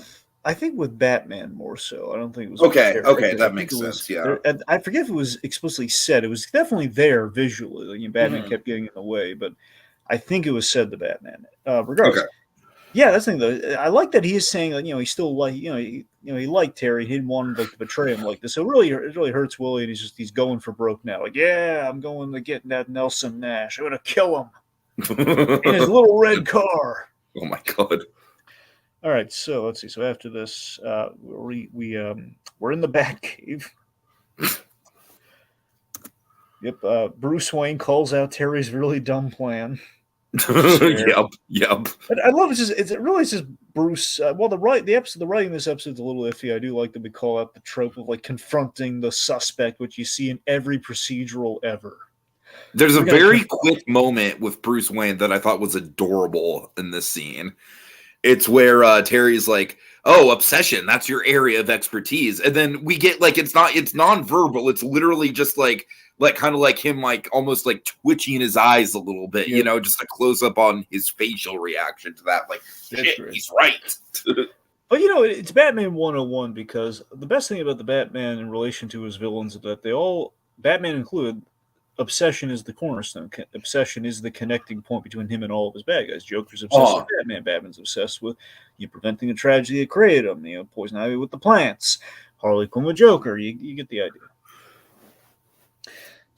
think with Batman more so. I don't think it was okay. That makes sense. Yeah, I forget if it was explicitly said. It was definitely there visually. Like, Batman kept getting in the way, but I think it was said to Batman. Regardless. Okay. Yeah, that's the thing though. I like that he is saying that, he still like he liked Terry. He didn't want him to betray him like this. So it really hurts Willie, and he's going for broke now. Like, yeah, I'm going to get that Nelson Nash. I'm gonna kill him in his little red car. Oh my god! All right, so let's see. So after this, we're in the Batcave. Yep. Bruce Wayne calls out Terry's really dumb plan. Yep. But I love it. It's just Bruce. The writing of this episode is a little iffy. I do like that we call out the trope of like confronting the suspect, which you see in every procedural ever. There's a very quick moment with Bruce Wayne that I thought was adorable in this scene. It's where Terry's like, "Oh, obsession, that's your area of expertise," and then we get like it's nonverbal. It's literally just like kind of like him, like almost like twitching his eyes a little bit, just a close up on his facial reaction to that. Like, shit, he's right. But it's Batman 101, because the best thing about the Batman in relation to his villains is that they all, Batman included, obsession is the cornerstone. Obsession is the connecting point between him and all of his bad guys. Joker's obsessed with Batman. Batman's obsessed with preventing the tragedy that created him. Poison Ivy with the plants. Harley Quinn with Joker. You get the idea.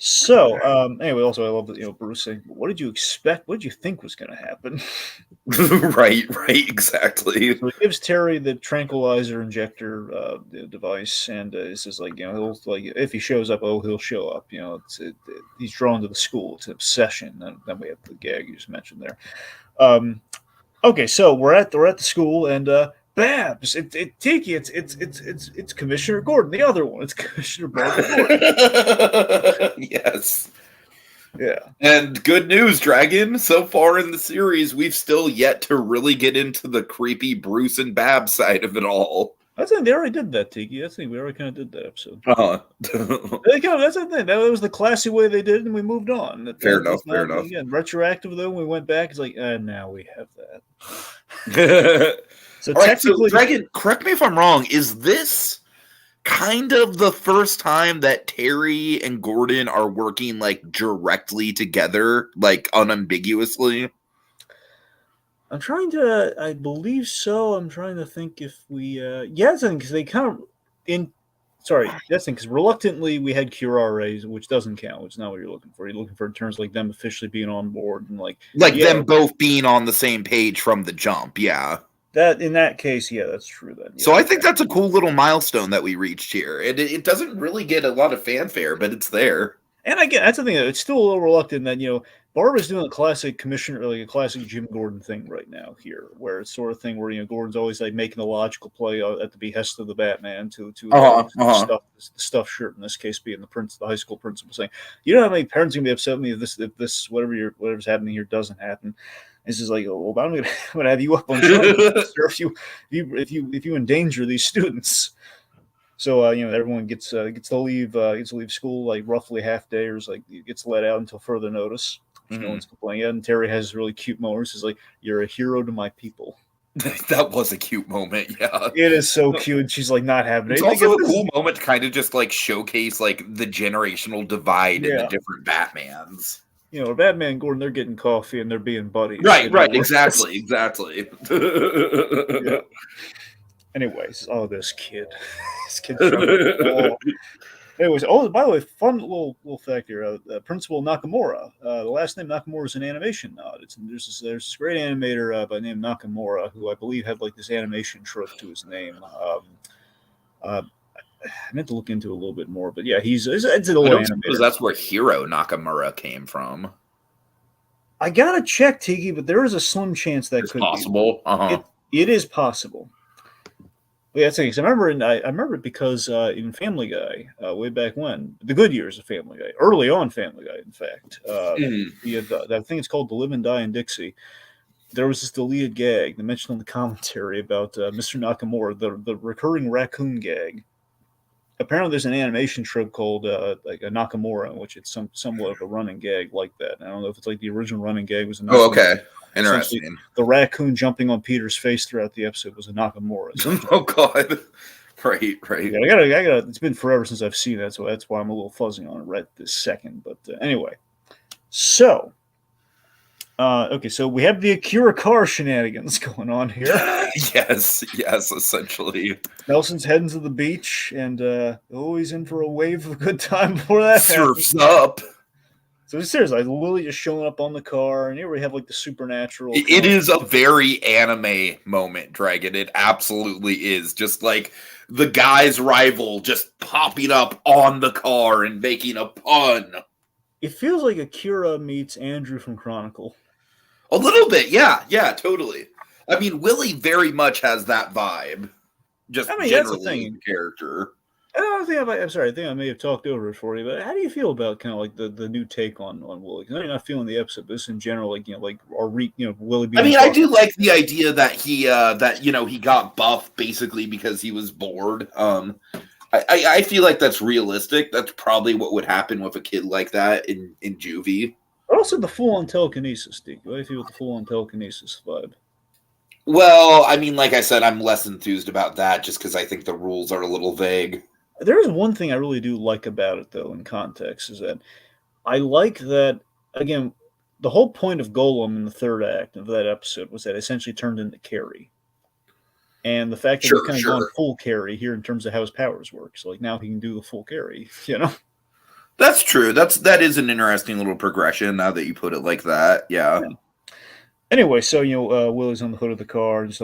So, anyway, also I love that, Bruce saying, what did you expect? What did you think was going to happen? Right, exactly. So he gives Terry the tranquilizer injector device, and it says, like, he'll, like, if he shows up, he'll show up. He's drawn to the school. It's an obsession. And then we have the gag you just mentioned there. Okay, so we're at the school, and Babs, Tiki, it's Commissioner Gordon. The other one, it's Commissioner Barbara Gordon. Yes. Yeah. And good news, Dragon. So far in the series, we've still yet to really get into the creepy Bruce and Bab side of it all. I think they already did that, Tiki. I think we already kind of did that episode. Uh-huh. That's the thing. That was the classy way they did it, and we moved on. Fair enough. Again, retroactive, though, we went back. It's like, now we have that. So all right, technically... so Dragon, correct me if I'm wrong. Is this kind of the first time that Terry and Gordon are working, like, directly together, like, unambiguously? I believe so. I'm trying to think if we, that's the thing, because they kind of, that's the thing, because reluctantly we had Curare, which doesn't count, which is not what you're looking for. You're looking for in terms of, like, them officially being on board, and, like them both being on the same page from the jump, yeah. That, in that case, yeah, that's true then. Yeah, so I think that's a cool little milestone that we reached here. It doesn't really get a lot of fanfare, but it's there. And again, that's the thing. It's still a little reluctant that, Barbara's doing a classic commissioner, like a classic Jim Gordon thing right now here, where it's sort of thing where, Gordon's always like making a logical play at the behest of the Batman to stuff shirt, in this case being the high school principal, saying, "You know how many parents are gonna be upset with me if this whatever's happening here doesn't happen." This is like, well, I'm gonna have you up on charges, sir, if you endanger these students. So everyone gets to leave school like roughly half day, or gets let out until further notice. Mm-hmm. No one's complaining. And Terry has really cute moments. He's like, "You're a hero to my people." That was a cute moment, yeah. It is so cute. And she's like not having it. It's also a cool moment to kind of just like showcase like the generational divide in the different Batmans. Batman and Gordon, they're getting coffee and they're being buddies. Right, exactly. Yeah. Anyways, this kid. This kid jumped the wall. Anyways, by the way, fun little fact here. Principal Nakamura. The last name Nakamura is an animation nod. There's this great animator by the name Nakamura who I believe had like this animation trope to his name. I meant to look into it a little bit more, but yeah, it's a little animator. That's where Hiro Nakamura came from. I gotta check, Tiki, but there is a slim chance that it's could possible. Be. It is possible. But yeah, I remember it because in Family Guy, way back when, the good years of Family Guy, early on Family Guy, in fact, that thing is called The Live and Die in Dixie. There was this deleted gag that mentioned on the commentary about Mr. Nakamura, the recurring raccoon gag. Apparently, there's an animation strip called like a Nakamura, in which it's somewhat of a running gag like that. I don't know if it's like the original running gag was. Okay. Interesting. The raccoon jumping on Peter's face throughout the episode was a Nakamura. Oh God! Right. Yeah, I gotta. It's been forever since I've seen that, so that's why I'm a little fuzzy on it right this second. But anyway, so okay, so we have the Akira car shenanigans going on here. yes, essentially. Nelson's heading to the beach, and he's in for a wave of a good time before that surfs up. So seriously, Lily just showing up on the car, and here we have like the supernatural. It is a very anime moment, Dragon. It absolutely is. Just like the guy's rival just popping up on the car and making a pun. It feels like Akira meets Andrew from Chronicle. A little bit, yeah, totally. I mean, Willie very much has that vibe. Generally, that's the thing. In character. I think I may have talked over it for you, but how do you feel about kind of like the new take on Willie? Because I'm not feeling the episode, but just in general, like Willie being. I mean, I do like the idea that he he got buff basically because he was bored. I feel like that's realistic. That's probably what would happen with a kid like that in juvie. But also the full-on telekinesis, Steve. What do you feel with the full-on telekinesis vibe? Well, I mean, like I said, I'm less enthused about that just because I think the rules are a little vague. There is one thing I really do like about it, though, in context, is that I like that, again, the whole point of Golem in the third act of that episode was that it essentially turned into Carrie. And the fact that he's kind of gone full Carrie here in terms of how his powers work. So, like, now he can do the full Carrie, That's true. That is an interesting little progression now that you put it like that. Yeah. Anyway, so Willie's on the hood of the car, just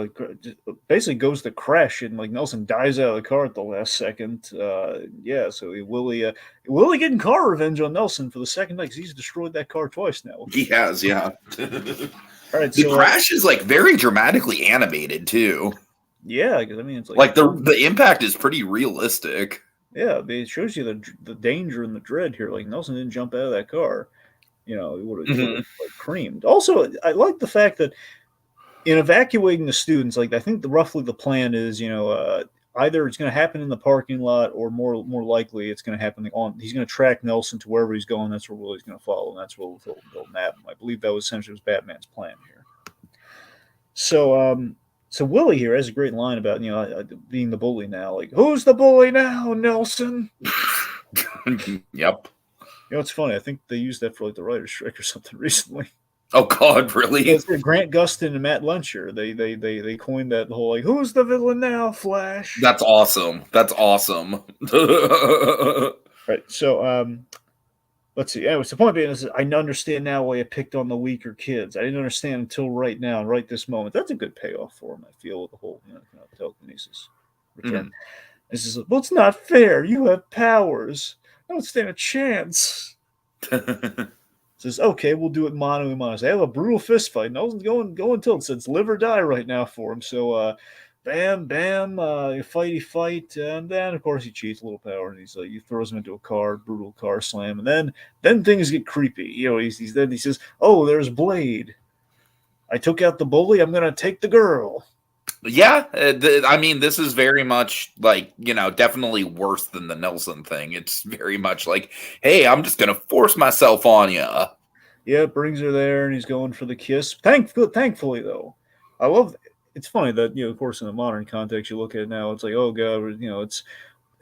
basically goes to crash it, and like Nelson dies out of the car at the last second. So Willie getting car revenge on Nelson for the second night because he's destroyed that car twice now. He has, yeah. All right, the crash is like very dramatically animated too. Yeah, because I mean it's like the impact is pretty realistic. Yeah, it shows you the danger and the dread here. Like Nelson didn't jump out of that car. You know, it would have like creamed. Also, I like the fact that in evacuating the students, like I think roughly the plan is, either it's going to happen in the parking lot, or more likely it's going to happen on. He's going to track Nelson to wherever he's going. That's where Willie's going to follow, and that's where they'll nab him. I believe that was essentially Batman's plan here. So Willie here has a great line about being the bully now. Like, who's the bully now, Nelson? Yep. It's funny. I think they used that for like the writer's strike or something recently. Oh God, really? Yeah, Grant Gustin and Matt Luncher. They coined that whole like, who's the villain now, Flash? That's awesome. That's awesome. Right. So let's see. Anyways, the point being is I understand now why you picked on the weaker kids. I didn't understand until right now and right this moment. That's a good payoff for him, I feel, with the whole telekinesis return. This is, well, it's not fair. You have powers. I don't stand a chance. Says, okay, we'll do it mano a mano. They have a brutal fist fight. Nelson's going till it's live or die right now for him. So, bam, fight, and then of course he cheats a little power, and he throws him into a car, brutal car slam, and then things get creepy. He says, oh, there's Blade. I took out the bully. I'm gonna take the girl. Yeah, I mean, this is very much like, definitely worse than the Nelson thing. It's very much like, hey, I'm just going to force myself on you. Yeah, brings her there, and he's going for the kiss. Thankfully, though, I love it's funny that, of course, in the modern context, you look at it now, it's like, oh, God,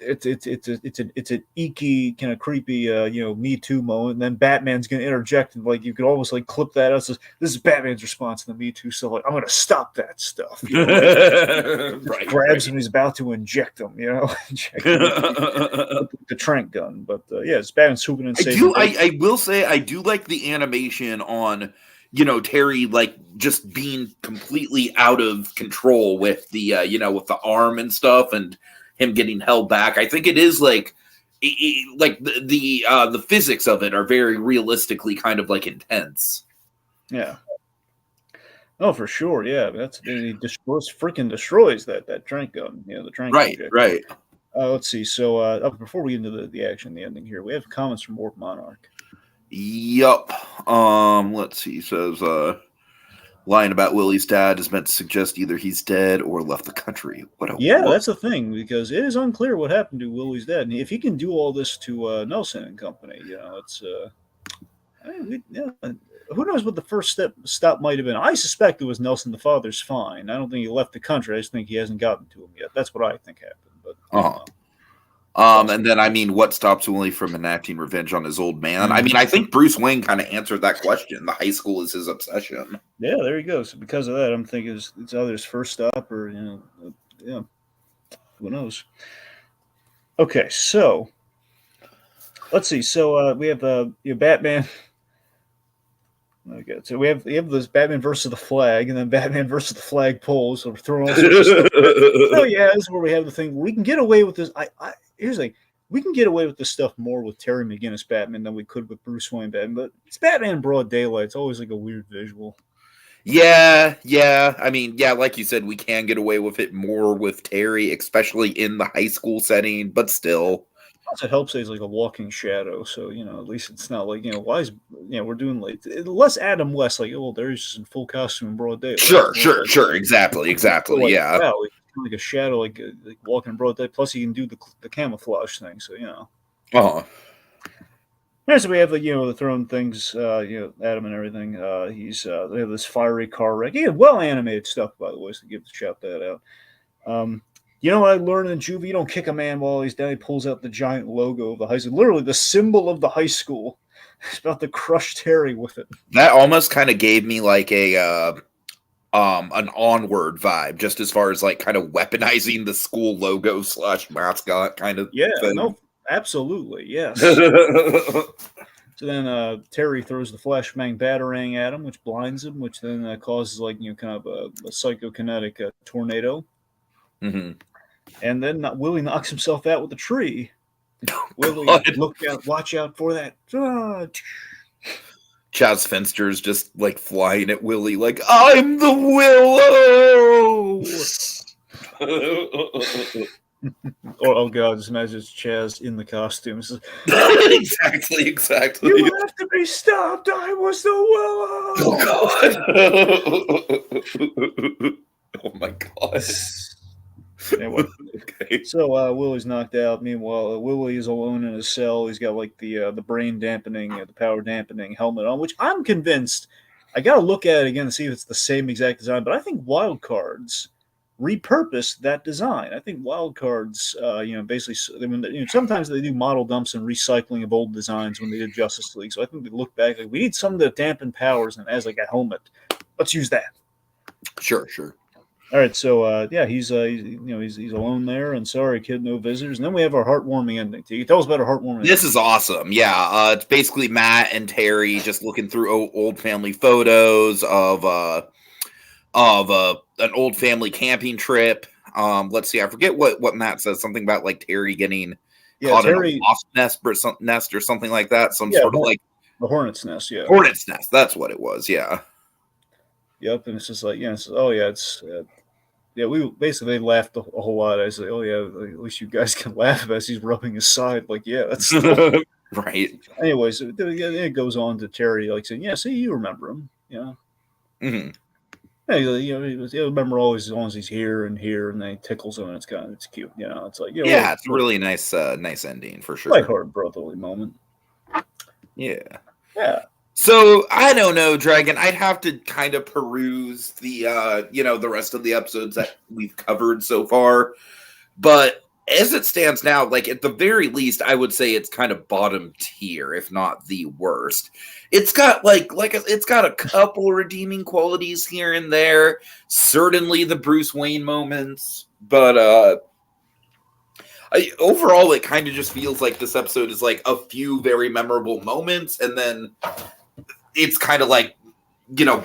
it's an icky, kind of creepy, Me Too moment. And then Batman's going to interject, and like you could almost like clip that out. This is Batman's response to the Me Too stuff. Like, I'm going to stop that stuff. Right, grabs him, he's about to inject him. Inject him with the trank gun. But yeah, it's Batman swooping in. I will say I do like the animation on Terry like just being completely out of control with the with the arm and stuff, and him getting held back. I think it is like the physics of it are very realistically kind of like intense. Yeah. Oh, for sure. Yeah, he destroys that trank gun. The trank. Right. Let's see. So before we get into the action, the ending here, we have comments from Warp Monarch. Yup. Let's see. He says, lying about Willie's dad is meant to suggest either he's dead or left the country. That's the thing, because it is unclear what happened to Willie's dad. And if he can do all this to Nelson and company, it's who knows what the first stop might have been. I suspect it was Nelson the father's fine. I don't think he left the country. I just think he hasn't gotten to him yet. That's what I think happened. But and then, I mean, what stops Willie from enacting revenge on his old man? I mean, I think Bruce Wayne kind of answered that question. The high school is his obsession. Yeah, there you go. So because of that, I'm thinking it's either his first stop or, who knows? Okay, so let's see. So we have Batman. Okay, so we have this Batman versus the Flag, and then Batman versus the Flag pole. So we're throwing all sorts of stuff. So yeah, this is where we have the thing. We can get away with this. Here's the thing. We can get away with this stuff more with Terry McGinnis Batman than we could with Bruce Wayne Batman. But it's Batman in broad daylight. It's always like a weird visual. Yeah. I mean, yeah, like you said, we can get away with it more with Terry, especially in the high school setting, but still. Also, it helps that he's like a walking shadow, so at least it's not like why is we're doing like less Adam West, like there's just in full costume in broad day. Sure, exactly, like, yeah. Wow, like a shadow, like walking in broad day. Plus, he can do the camouflage thing, so Yeah, so we have the throwing things, Adam and everything. They have this fiery car wreck. Yeah, well animated stuff, by the way, so shout that out. What I learned in Juvie? You don't kick a man while he's down. He pulls out the giant logo of the high school, literally the symbol of the high school. He's about to crush Terry with it. That almost kind of gave me like an Onward vibe, just as far as like kind of weaponizing the school logo / mascot kind of thing. No, absolutely, yes. So then Terry throws the flashbang batarang at him, which blinds him, which then causes like kind of a psychokinetic tornado. Mm-hmm. And then Willie knocks himself out with a tree. Willie, watch out for that. Chaz Fenster's just like flying at Willie like, I'm the Willow! Or oh god, just imagine it's Chaz in the costumes. Exactly. You have to be stopped. I was the Willow. Oh god. Oh my god. Anyway, Okay. so Willie's knocked out. Meanwhile, Willie is alone in his cell. He's got like the brain dampening, the power dampening helmet on, which I'm convinced. I got to look at it again to see if it's the same exact design. But I think Wildcards repurposed that design. I think Wildcards, basically, sometimes they do model dumps and recycling of old designs when they did Justice League. So I think they look back like we need something to dampen powers and as like a helmet. Let's use that. Sure. All right, so he's alone there, and sorry, kid, no visitors. And then we have our heartwarming ending. Tiki, tell us about our heartwarming. This is awesome. Yeah, it's basically Matt and Terry just looking through old family photos of an old family camping trip. Let's see, I forget what Matt says. Something about like Terry getting caught in a wasp nest or something like that. Some sort of like the hornet's nest. Yeah, hornet's nest. That's what it was. Yeah. Yep, and it's just like we basically laughed a whole lot. I said, oh yeah, at least you guys can laugh as he's rubbing his side. Like, yeah, that's right. Anyways, it goes on to Terry like saying, yeah, see, you remember him, yeah. Mm-hmm. You remember always as long as he's here, and then he tickles him, and it's cute, It's like it's a really nice ending for sure. Lighthearted brotherly moment. Yeah. So I don't know, Dragon. I'd have to kind of peruse the the rest of the episodes that we've covered so far. But as it stands now, like at the very least, I would say it's kind of bottom tier, if not the worst. It's got it's got a couple redeeming qualities here and there. Certainly the Bruce Wayne moments, but overall, it kind of just feels like this episode is like a few very memorable moments, and then it's kind of like,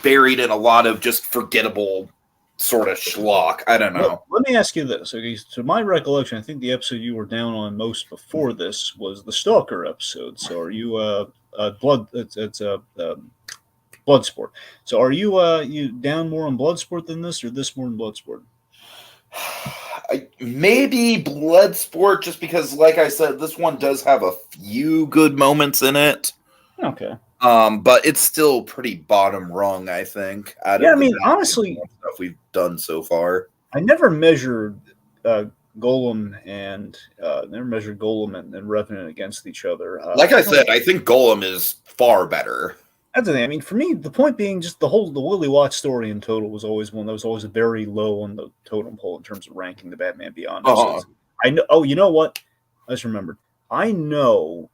buried in a lot of just forgettable sort of schlock. I don't know. Let me ask you this. Okay, so my recollection, I think the episode you were down on most before this was the Stalker episode. So are you Bloodsport. So are you down more on Bloodsport than this, or this more on Bloodsport? Maybe Bloodsport, just because, like I said, this one does have a few good moments in it. Okay. But it's still pretty bottom rung, I think. Honestly, stuff we've done so far. I never measured Golem and Revenant against each other. Like I said, I think Golem is far better. That's the thing. I mean, for me, the point being, just the Willie Watts story in total was always one that was always very low on the totem pole in terms of ranking the Batman Beyond. I know. Oh, you know what? I just remembered. I know.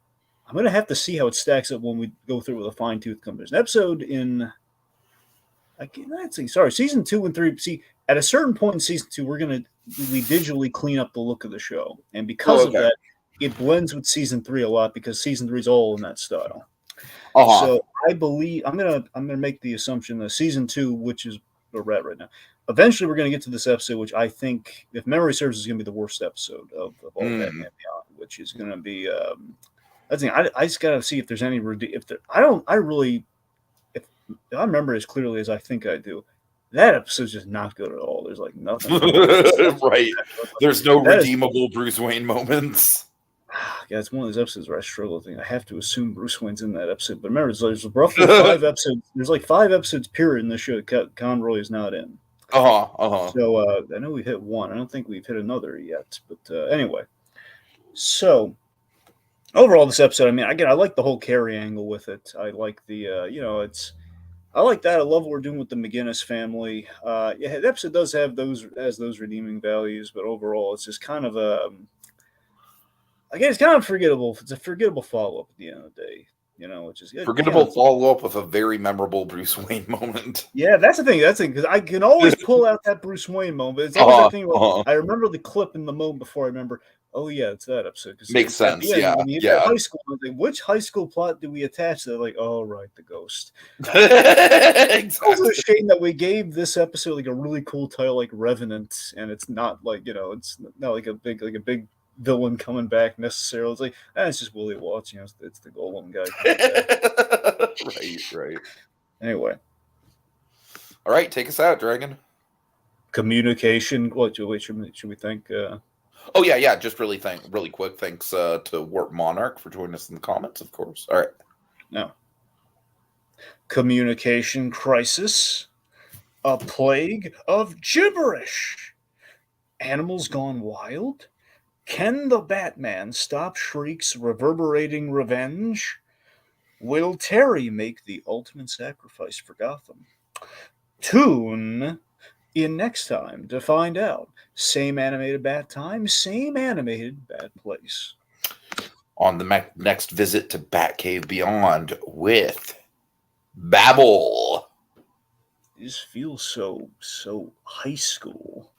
I'm going to have to see how it stacks up when we go through with a fine-tooth comb. There's an episode in, season 2 and 3. See, at a certain point in season 2, we digitally clean up the look of the show. And because of that, it blends with season 3 a lot, because season 3 is all in that style. So I believe, I'm gonna make the assumption that season 2, which is where we're at right now, eventually we're going to get to this episode, which I think, if memory serves, is going to be the worst episode of all Batman Beyond, which is going to be... I think I just gotta see if there's any if I remember as clearly as I think I do. That episode's just not good at all. There's like nothing. Right. There's no redeemable Bruce Wayne moments. Yeah, it's one of those episodes where I struggle with. I have to assume Bruce Wayne's in that episode, but remember, there's roughly 5 episodes. There's like 5 episodes period in the show that Conroy is not in. So I know we've hit 1. I don't think we've hit another yet. But anyway, so. Overall, this episode, I mean, I like the whole Carrie angle with it. I like the, I like that. I love what we're doing with the McGinnis family. The episode does have those redeeming values, but overall, it's just kind of it's kind of forgettable. It's a forgettable follow-up at the end of the day, which is forgettable follow-up with a very memorable Bruce Wayne moment. Yeah, that's the thing. Because I can always pull out that Bruce Wayne moment. It's always the thing. I remember the clip in the moment before I remember. Oh yeah, it's that episode. Makes sense. When you get high school, like, which high school plot do we attach to? Like, oh right, the ghost. It's also a shame that we gave this episode like a really cool title, like Revenant, and it's not like it's not like a big villain coming back necessarily. It's like it's just Willie Watts. It's the Golem guy. Right. Anyway, all right, take us out, Dragon. Communication. What should we think? Oh yeah. Just really quick. Thanks to Warp Monarch for joining us in the comments, of course. All right. No. Communication crisis. A plague of gibberish. Animals gone wild. Can the Batman stop Shriek's reverberating revenge? Will Terry make the ultimate sacrifice for Gotham? Tune in next time to find out. Same animated bat time, same animated bat place. On the next visit to Batcave Beyond with Babel. This feels so high school.